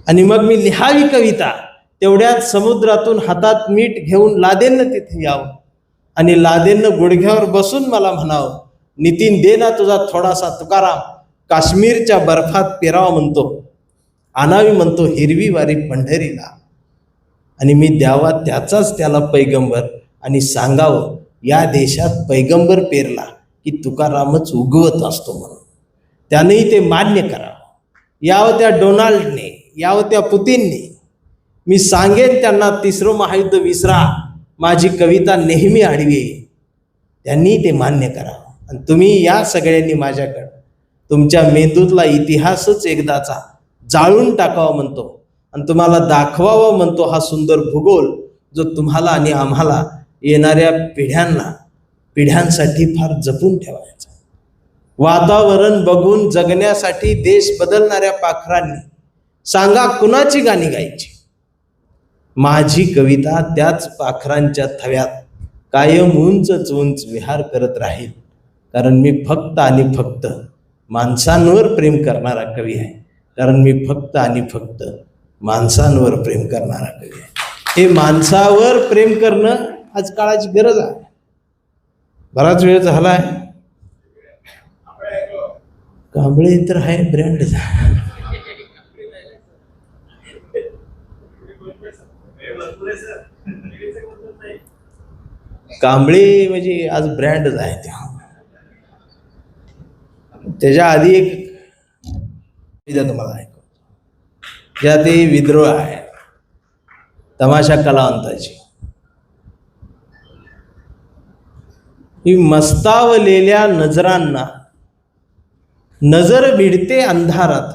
आणि मग मी लिहावी कविता, तेवढ्यात समुद्रातून हातात मीठ घेऊन लादेन तिथे यावं. आणि लादेनं गुडघ्यावर बसून मला म्हणावं, नितीन दे ना तुझा थोडासा तुकाराम, काश्मीरच्या बर्फात पेरावा म्हणतो, आणावी म्हणतो हिरवी वारी पंढरीला. आणि मी द्यावा त्याचाच त्याला पैगंबर आणि सांगावं या देशात पैगंबर पेरला की तुकारामच उगवत असतो म्हणून. त्यानेही ते मान्य करावं. यावं त्या डोनाल्डने, यावं त्या पुतीनने. मी सांगेन त्यांना तिसरं महायुद्ध विसरा, माझी कविता नेहमी आडवी आहे. त्यांनी ते मान्य करावं. आणि तुम्ही या सगळ्यांनी माझ्याकडं तुमच्या मेंदूतला इतिहासच एकदाचा जाळून टाकावा म्हणतो आणि तुम्हाला दाखवावं म्हणतो हा सुंदर भूगोल, जो तुम्हाला आणि आम्हाला येणाऱ्या पिढ्यांसाठी फार जपून ठेवायचा. वातावरण बघून जगण्यासाठी देश बदलणाऱ्या पाखरांनी सांगा कुणाची गाणी गायची. माझी कविता त्याच पाखरांच्या थव्यात कायम उंच उंच विहार करत राहील, कारण मी फक्त आणि फक्त माणसांवर प्रेम करणारा कवी आहे. कारण मी फक्त आणि फक्त माणसांवर प्रेम करणारा कवी आहे. हे माणसावर प्रेम करणं आज काळाची गरज आहे. बराच वेळ झाला आहे. कांबळे तर आहे ब्रँड. कांबळे म्हणजे आज ब्रँडच आहे. त्याच्या आधी एक तुम्हाला ऐकू, ज्या ते विद्रोह आहे तमाशा कलावंताची. ही मस्तावलेल्या नजरांना नजर भिडते अंधारात,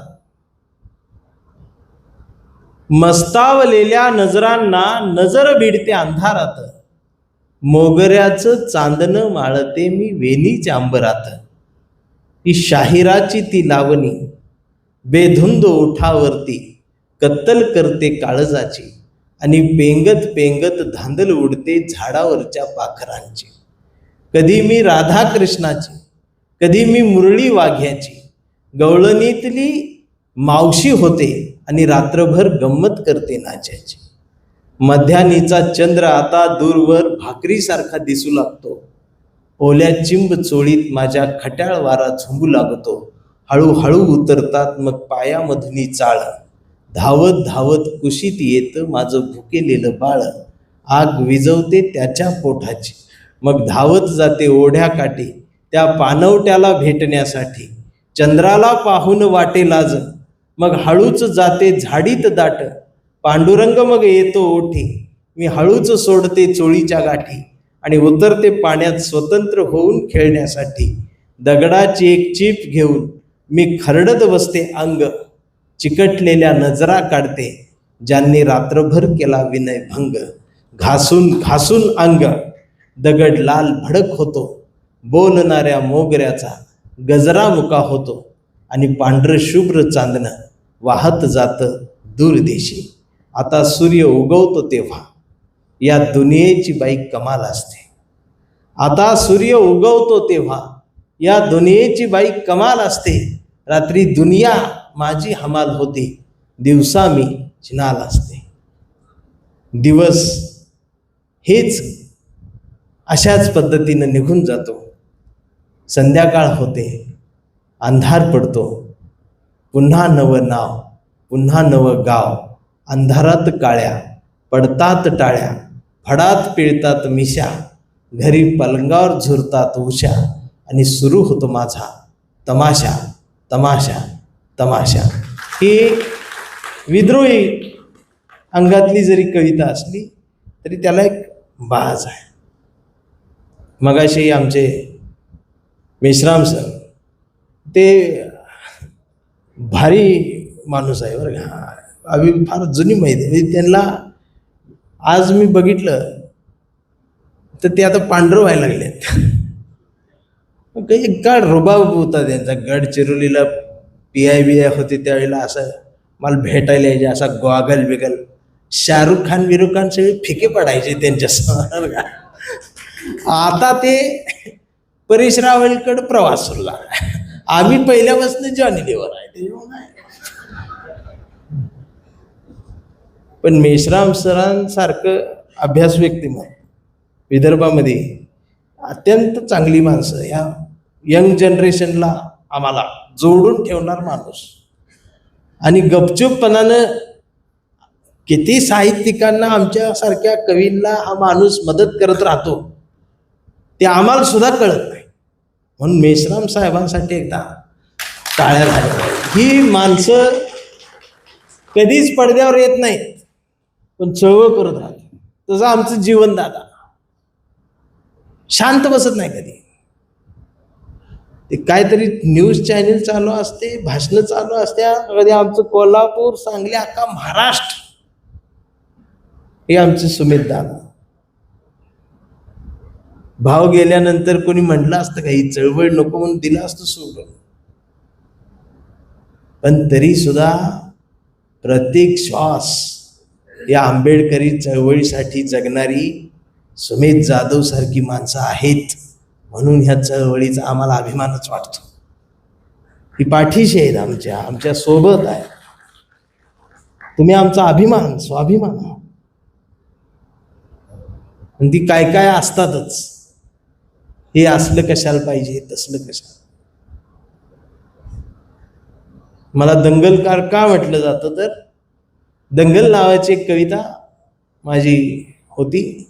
मस्तावलेल्या नजरांना नजर भिडते अंधारात, मोगऱ्याचं चांदणं माळते मी वेणीच्या अंबरात. ही शाहिराची ती लावणी बेधुंद ओठावरती कत्तल करते काळजाची, आणि पेंगत पेंगत धांदल उडते झाडावरच्या पाखरांची. कधी मी राधाकृष्णाची, कधी मी मुरळी वाघ्याची, गवळणीतली मावशी होते आणि रात्रभर गंमत करते नाच्याची. मध्यानीचा चंद्र आता दूरवर भाकरीसारखा दिसू लागतो, ओल्या चिंब चोळीत माझ्या खट्याळ वारा झुंबू लागतो. हळूहळू उतरतात मग पायामधुनी चाळ, धावत धावत कुशीत येतं माझं भुकेलेलं बाळ. आग विजवते त्याच्या पोटाची, मग धावत जाते ओढ्याकाठी त्या पानवट्याला भेटण्यासाठी. चंद्राला पाहून वाटे लाज, मग हळूच जाते झाडीत दाट. पांडुरंग मग येतो ओठी, मी हळूच सोडते चोळीच्या गाठी आणि उतरते पाण्यात स्वतंत्र होऊन खेळण्यासाठी. दगडाची एक चीप घेऊन मी खरडत बसते अंग, चिकटलेल्या नजरा काढते ज्यांनी रात्रभर केला विनयभंग. घासून घासून अंग दगड लाल भडक होतो, बोलणाऱ्या मोगऱ्याचा गजरा मुका होतो, आणि पांढरं शुभ्र चांदणं वाहत जातं दूरदेशी. आता सूर्य उगवतो तेव्हा या दुनियेची बाई कमाल असते. आता सूर्य उगवतो तेव्हा या दुनियेची बाई कमाल असते. रात्री दुनिया माझी हमाल होते, दिवसा मी चिनाल असते. दिवस हेच अशाच पद्धतीनं निघून जातो. संध्याकाळ होते, अंधार पडतो, पुन्हा नवं नाव, पुन्हा नवं गाव. अंधारात काळ्या पडतात टाळ्या, फडात पिळतात मिशा, घरी पलंगावर झुरतात उशा, आणि सुरू होतो माझा तमाशा तमाशा तमाशा. ही विद्रोही अंगातली जरी कविता असली तरी त्याला एक बाज आहे. मगाशी आमचे मेश्राम सर, ते भारी माणूस आहे बरं का. आम्ही फार जुनी माहिती आहे त्यांना. आज मी बघितलं तर ते आता पांढरं व्हायला लागलेत. काही काळ रुबाब होता त्यांचा. गडचिरोलीला PI होते त्यावेळेला असं मला भेटायला यायचे, असा गॉगल बिगल. शाहरुख खान बिरुख खान सगळे फिके पडायचे त्यांच्यासमोर. आता ते परेश रावलकडे प्रवास सुरू झाला. आम्ही पहिल्यापासून जॉनी लिव्हर आहे. पण मेश्राम सरांसारखं अभ्यास व्यक्तिमत्व विदर्भामध्ये अत्यंत चांगली माणसं, या यंग जनरेशनला आम्हाला जोडून ठेवणार माणूस. आणि गपचूपपणानं किती साहित्यिकांना, आमच्यासारख्या कवींना हा माणूस मदत करत राहतो ते आम्हाला सुद्धा कळत नाही. म्हणून मेश्राम साहेबांसाठी एकदा टाळ्या झाल्या. ही माणसं कधीच पडद्यावर येत नाहीत, पण चळवळ करत राहतात. तसं आमचं जीवन दादा शांत बसत नाही कधी. ते काहीतरी न्यूज चॅनल चालू असते, भाषणं चालू असत्या. कधी आमचं कोल्हापूर, सांगली, अख्खा महाराष्ट्र हे आमचे सुमित दादा. भाव गेल्यानंतर कोणी म्हटलं असतं का ही चळवळ नको, म्हणून दिलं असतं सोडून. पण तरी सुद्धा प्रत्येक श्वास या आंबेडकरी चळवळीसाठी जगणारी सुमित जाधव सारखी माणसं आहेत. म्हणून ह्या चळवळीचा आम्हाला अभिमानच वाटतो. ही पाठीशी आहेत, आमच्या सोबत आहे. तुम्ही आमचा अभिमान, स्वाभिमान. आणि ती काय काय असतातच. हे असलं कशाला पाहिजे, तसलं कशाला. मला दंगलकार का म्हटलं जातं, तर दंगल नावाची एक कविता माझी होती,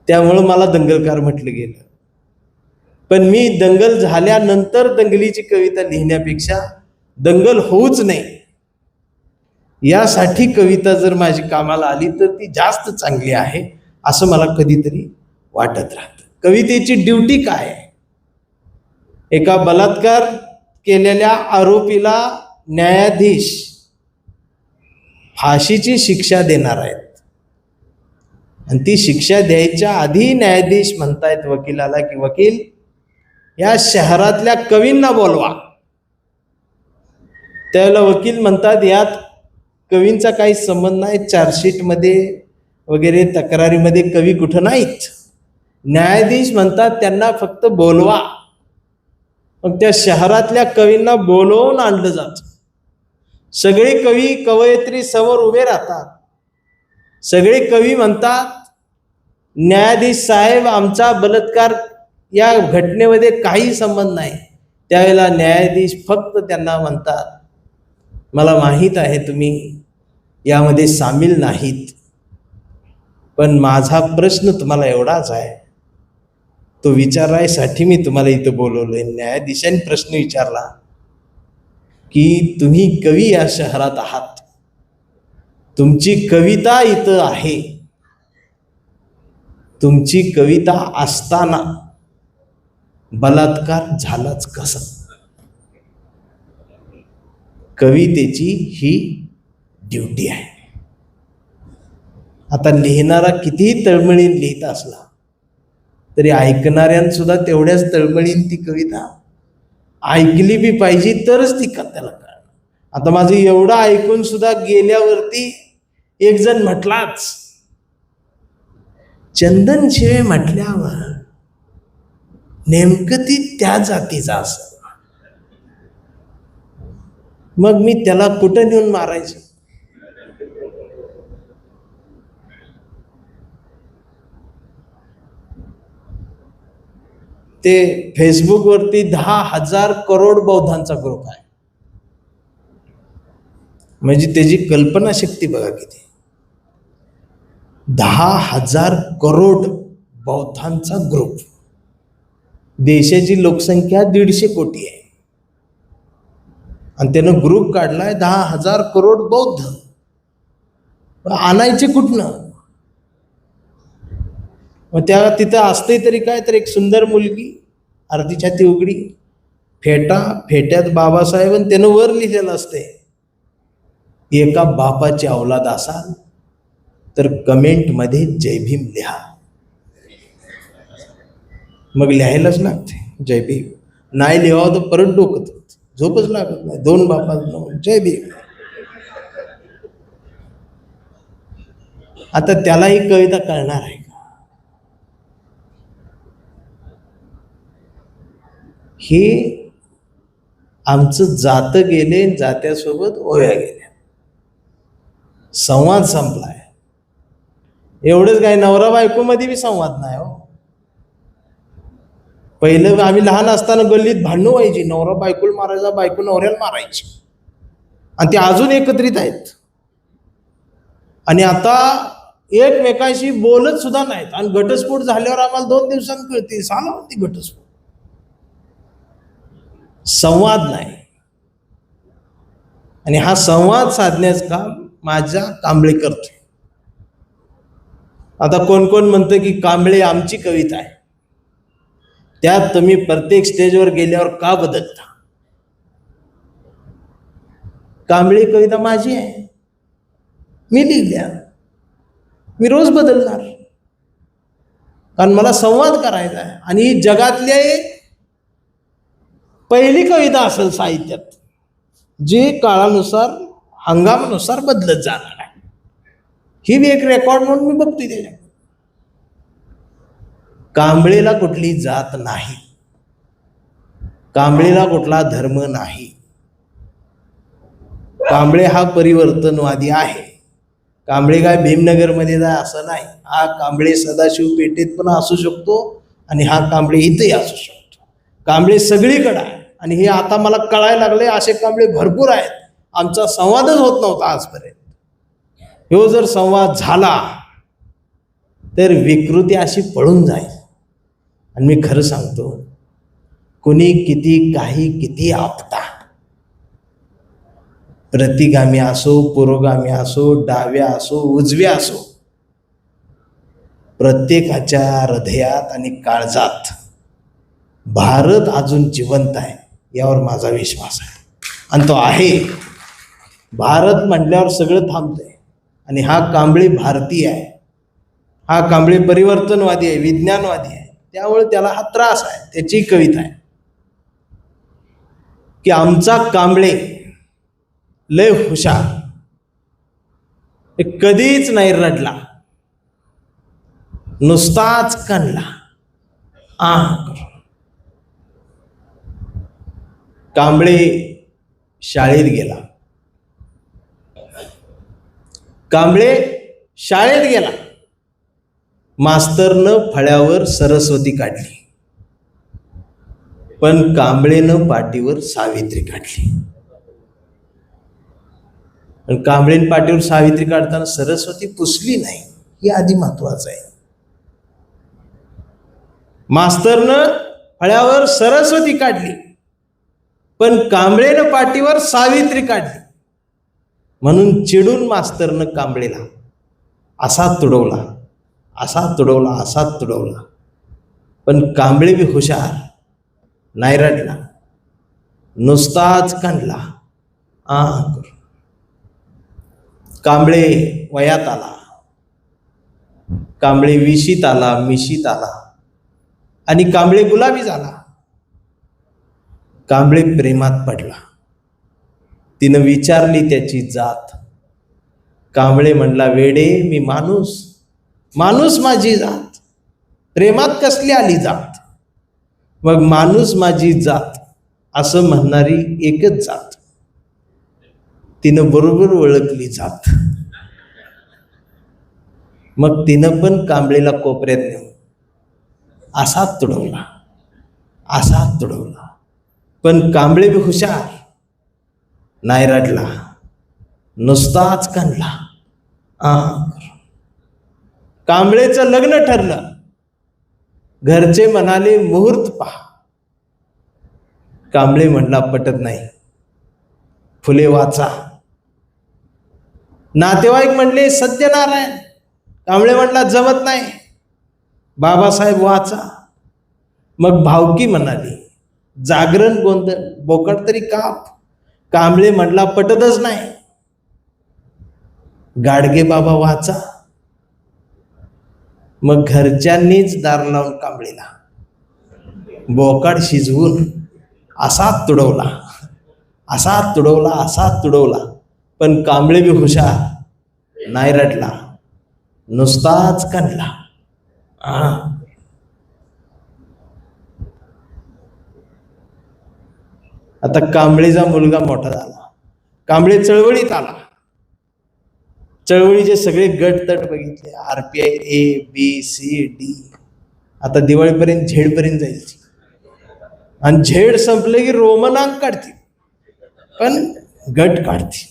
त्यामुळं मला दंगलकार म्हटलं गेलं. पण मी दंगल झाल्यानंतर दंगलीची कविता लिहिण्यापेक्षा दंगल होऊच नये यासाठी कविता जर माझी कामाला आली तर ती जास्त चांगली आहे, असं मला कधीतरी वाटत राहतं. कवितेची ड्युटी काय आहे? एका बलात्कार केलेल्या आरोपीला न्यायाधीश फाशीची शिक्षा देणार आहेत, आणि ती शिक्षा द्यायच्या आधी न्यायाधीश म्हणतायत वकिलाला की वकील, या शहरातल्या कवींना बोलवा. त्यावेळेला वकील म्हणतात यात कवींचा काही संबंध नाही, चार्जशीटमध्ये वगैरे तक्रारीमध्ये कवी कुठं नाहीत. न्यायाधीश म्हणतात त्यांना फक्त बोलवा. मग त्या शहरातल्या कवींना बोलवून आणलं जातं. सगळे कवी कवयित्री समोर उभे राहतात. सगळे कवी म्हणतात न्यायाधीश साहेब, आमचा बलात्कार या घटनेमध्ये काही संबंध नाही. त्यावेळेला न्यायाधीश फक्त त्यांना म्हणतात, मला माहीत आहे तुम्ही यामध्ये सामील नाहीत, पण माझा प्रश्न तुम्हाला एवढाच आहे, तो विचारायसाठी मी तुम्हाला इथं बोलवलंय. न्यायाधीशांनी प्रश्न विचारला की तुम्ही कवी या शहरात आहात, तुमची कविता इथं आहे, तुमची कविता असताना बलात्कार झालाच कसा? कवितेची ही ड्युटी आहे. आता लिहिणारा कितीही तळमळीन लिहित असला तरी ऐकणाऱ्यांसुद्धा तेवढ्याच तळमळीन ती कविता ऐकली बी पाहिजे, तरच ती त्याला कळणार. आता माझं एवढं ऐकून सुद्धा गेल्यावरती एक जण म्हटलाच, चंदन शिवे म्हटल्यावर नेमकं ती त्या जातीचा असं. मग मी त्याला कुठं नेऊन मारायचं? ते फेसबुकवरती 10,000 करोड बौद्धांचा ग्रुप आहे. म्हणजे त्याची कल्पनाशक्ती बघा किती. 10,000 करोड बौद्धांचा ग्रुप. देशाची लोकसंख्या 150 कोटी आहे आणि त्यानं ग्रुप काढलाय 10,000 करोड बौद्ध. आणायचे कुठनं? मग त्या तिथं असते तरी काय, तर एक सुंदर मुलगी, अर्धी छाती उघडी, फेट्यात बाबासाहेब, आणि त्यानं वर लिहिलेलं असते, एका बापाची औलाद असाल तर कमेंटमध्ये जय भीम लिहा. मग लिहायलाच लागते जय भीम. नाही लिहावं तर परत डोकत झोपच लागत नाही. 2 बापांना जय भीम. आता त्याला ही कविता कळणार आहे का? हे आमचं जातं गेले, जात्यासोबत ओव्या गेल्या, संवाद संपलाय. एवढंच काय, नवरा बायको मध्ये बी संवाद नाही हो. पहिलं आम्ही लहान असताना गल्लीत भांडणं व्हायची, नवरा बायकोला मारायचा, बायको नवऱ्याला मारायची, आणि ते अजून एकत्रित आहेत. आणि आता एकमेकांशी बोलत सुद्धा नाहीत. आणि घटस्फोट झाल्यावर आम्हाला 2 दिवसांनी कळते, झाला होती घटस्फोट. संवाद नाही. आणि हा संवाद साधण्याचं काम माझ्या कांबळे करतोय. आता कोण कोण म्हणतं की कांबळे आमची कविता आहे, त्यात तुम्ही प्रत्येक स्टेजवर गेल्यावर का बदलता? कांबळे कविता माझी आहे, मी लिहिल्या, मी रोज बदलणार, कारण मला संवाद करायचा आहे. आणि ही जगातली पहिली कविता असेल साहित्यात जी काळानुसार हंगामानुसार बदलत जाणार आहे. ही बी एक रेकॉर्ड म्हणून मी बघतोय त्याच्या. कांबळेला कुठली जात नाही, कांबळेला कुठला धर्म नाही. कांबळे हा परिवर्तनवादी आहे. कांबळे काय भीमनगरमध्ये जाय असं नाही. हा कांबळे सदाशिव पेठेत पण असू शकतो, आणि हा कांबळे इथंही असू शकतो. कांबळे सगळीकडे आहे. आणि हे आता मला कळायला लागले, असे कांबळे भरपूर आहेत. आमचा संवादच होत नव्हता आजपर्यंत. ह्यो जर संवाद झाला तर विकृती अशी पळून जाईल. आणि मी खरं सांगतो, कुणी किती काही किती आपटा, प्रतिगामी असो, पुरोगामी असो, डाव्या असो, उजव्या असो, प्रत्येकाच्या हृदयात आणि काळजात भारत अजून जिवंत आहे, यावर माझा विश्वास आहे. आणि तो आहे. भारत म्हटल्यावर सगळं थांबतंय. आणि हा कांबळे भारतीय आहे, हा कांबळे परिवर्तनवादी आहे, विज्ञानवादी आहे. त्यामुळे त्याला हा त्रास आहे. त्याची कविता आहे की आमचा कांबळे लय हुशार, कधीच नाही रडला, नुसताच कणला. कांबळे शाळेत गेला. कांबळे शाळेत गेला. मास्तरनं फळ्यावर सरस्वती काढली, पण कांबळेनं पाटीवर सावित्री काढली. पण कांबळेन पाटीवर सावित्री काढताना सरस्वती पुसली नाही, हे आधी महत्वाचं आहे. मास्तरनं फळ्यावर सरस्वती काढली, पण कांबळेनं पाटीवर सावित्री काढली. म्हणून चिडून मास्तरनं कांबळेला असा तुडवला, असा तुडवला, असा तुडवला. पण कांबळे बी हुशार, नाही रडला, नुसताच कणला. कांबळे वयात आला, कांबळे विशीत आला, मिशीत आला, आणि कांबळे गुलाबी झाला. कांबळे प्रेमात पडला. तिनं विचारली त्याची जात. कांबळे म्हणला, वेडे मी माणूस, माणूस माझी जात, प्रेमात कसली आली जात? मग माणूस माझी जात असं म्हणणारी एकच जात. तिनं बरोबर ओळखली जात. मग तिनं पण कांबळेला कोपऱ्यात नेऊन असाच तुडवला, असाच तुडवला. पण कांबळे बी हुशार, नाही रडला, नुसताच कणला. कांबळेचं लग्न ठरलं. घरचे म्हणाले मुहूर्त पहा. कांबळे म्हणला, पटत नाही, फुले वाचा. नातेवाईक म्हणले सत्यनारायण. कांबळे म्हणला, जमत नाही, बाबासाहेब वाचा. मग भावकी म्हणाली, जागरण गोंधळ बोकड तरी काप. कांबळे म्हणला, पटतच नाही, गाडगे बाबा वाचा. मग घरच्यांनीच दार लावून कांबळेला बोकाड शिजवून असाच तुडवला, असाच तुडवला, असाच तुडवला. पण कांबळे बी हुशार, नाही रडला, नुसताच कणला. आता कांबळेचा मुलगा मोठा झाला. कांबळे चळवळीत आला. चळवळीचे सगळे गट तट बघितले, RPI ABCD, आता दिवाळीपर्यंत झेड पर्यंत जाईल आणि झेड संपले की रोमनांक काढतील, पण गट काढतील.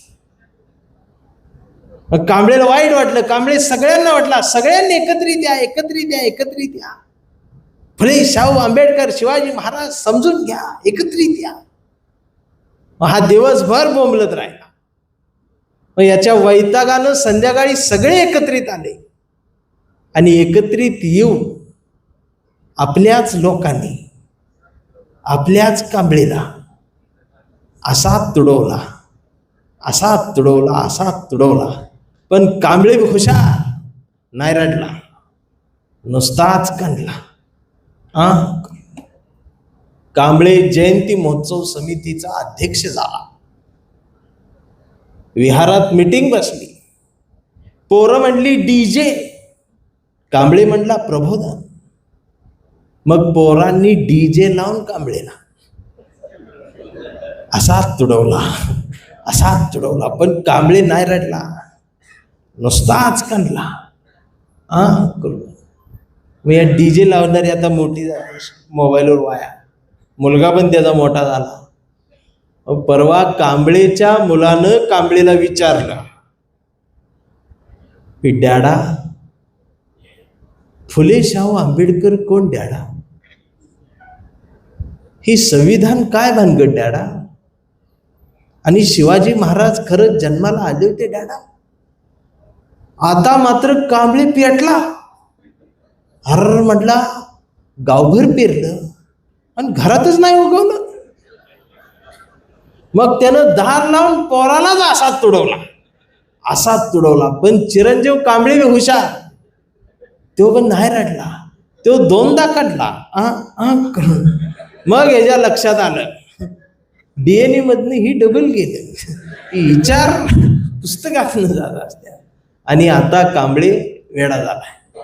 मग कांबळेला वाईट वाटलं, कांबळे सगळ्यांना वाटला, सगळ्यांनी एकत्रित या, एकत्रित या, एकत्रित या. फुले, शाहू, आंबेडकर, शिवाजी महाराज समजून घ्या, एकत्रित या. मग हा दिवसभर बोंबलत राहिला. मग याच्या वैतागानं संध्याकाळी सगळे एकत्रित आले आणि एकत्रित येऊन आपल्याच लोकांनी आपल्याच कांबळेला असा तुडवला, असा तुडवला, असा तुडवला. पण कांबळे हुशार, नाही रडला, नुसताच कांडला. कांबळे जयंती महोत्सव समितीचा अध्यक्ष झाला. विहारात मीटिंग बसली, पोरं म्हणली DJ, कांबळे म्हणला प्रबोधन. मग पोरांनी DJ लावून कांबळेला असा तुडवला, असा तुडवला. पण कांबळे नाही रडला, नुसताच कांडला. मग या DJ लावणारी आता मोठी झाली, मोबाईलवर वाया, मुलगा पण त्याचा मोठा झाला. परवा कांबळेच्या मुलानं कांबळेला विचारलं की डॅडा, फुले शाहू आंबेडकर कोण डॅडा? ही संविधान काय भानगड डॅडा? आणि शिवाजी महाराज खरंच जन्माला आले होते डॅडा? आता मात्र कांबळे पेटला. हर म्हटला, गावभर पेरलं आणि घरातच नाही उगवलं. मग त्यानं दार लावून पोरालाच असाच तुडवला, असाच तुडवला. पण चिरंजीव कांबळे हुशार, तो पण नाही रडला, तो दोनदा काढला करून. मग याच्या लक्षात आलं, DNA मधनं ही डबल गेलं, विचार पुस्तकातनं जात असत्या. आणि आता कांबळे वेडा झालाय,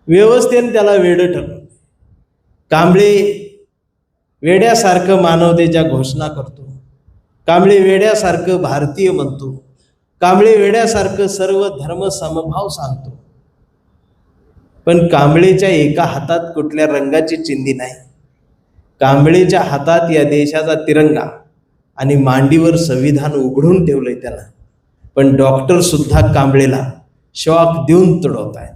व्यवस्थेने त्याला वेडं ठरवलं. कांबळे वेड्यासारखं मानवतेच्या घोषणा करतो, कांबळे वेड्यासारखं भारतीय म्हणतो, कांबळे वेड्यासारखं सर्व धर्म समभाव सांगतो. पण कांबळेच्या एका हातात कुठल्या रंगाची चिंधी नाही. कांबळेच्या हातात या देशाचा तिरंगा आणि मांडीवर संविधान उघडून ठेवलंय त्याला. पण डॉक्टर सुद्धा कांबळेला शॉक देऊन तुडवत आहेत.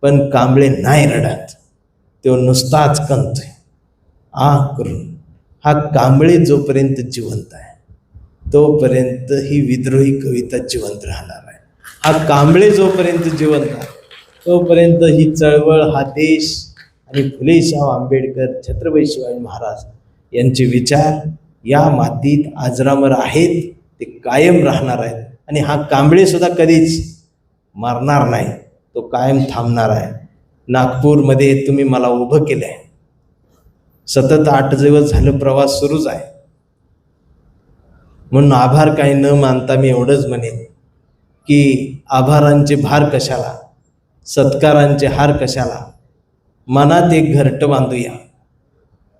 पण कांबळे नाही रडत, तो नुसताच कंतोय करून. हा कांबळे जोपर्यंत जिवंत आहे तोपर्यंत ही विद्रोही कविता जिवंत राहणार आहे. हा कांबळे जोपर्यंत जिवंत आहे तोपर्यंत ही चळवळ, हा देश आणि फुले शाहू आंबेडकर, छत्रपती शिवाजी महाराज यांचे विचार या मातीत अजरामर आहेत, ते कायम राहणार आहेत. आणि हा कांबळे सुद्धा कधीच मारणार नाही, तो कायम थांबणार आहे. नागपूरमध्ये तुम्ही मला उभं केलं आहे, सतत 8 दिवस झालं प्रवास सुरूच आहे. म्हणून आभार काही न मानता मी एवढंच म्हणेन की आभारांचे भार कशाला, सत्कारांचे हार कशाला, मनात एक घरटं बांधूया.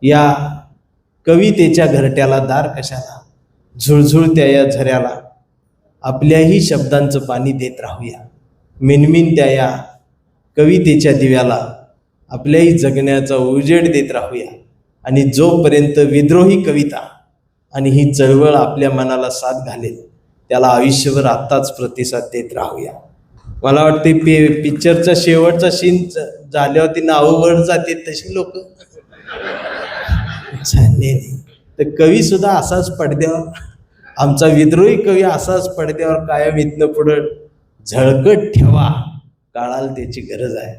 या कवितेच्या घरट्याला दार कशाला, झुळझुळत्या या झऱ्याला आपल्याही शब्दांचं पाणी देत राहूया. मिनमिनत्या या कवितेच्या दिव्याला आपल्याही जगण्याचा उजेड देत राहूया. आणि जोपर्यंत विद्रोही कविता आणि ही चळवळ आपल्या मनाला साथ घालेल त्याला आयुष्यभर आत्ताच प्रतिसाद देत राहूया. मला वाटते पिक्चरचा शेवटचा सीन झाल्यावरती नावं वर जाते तशी लोक तर कवी सुद्धा असाच पडद्यावर, आमचा विद्रोही कवी असाच पडद्यावर कायम इथनं पुढं झळकत ठेवा, काळाला त्याची गरज आहे.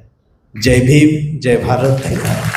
जय भीम, जय भारत, धन्यवाद.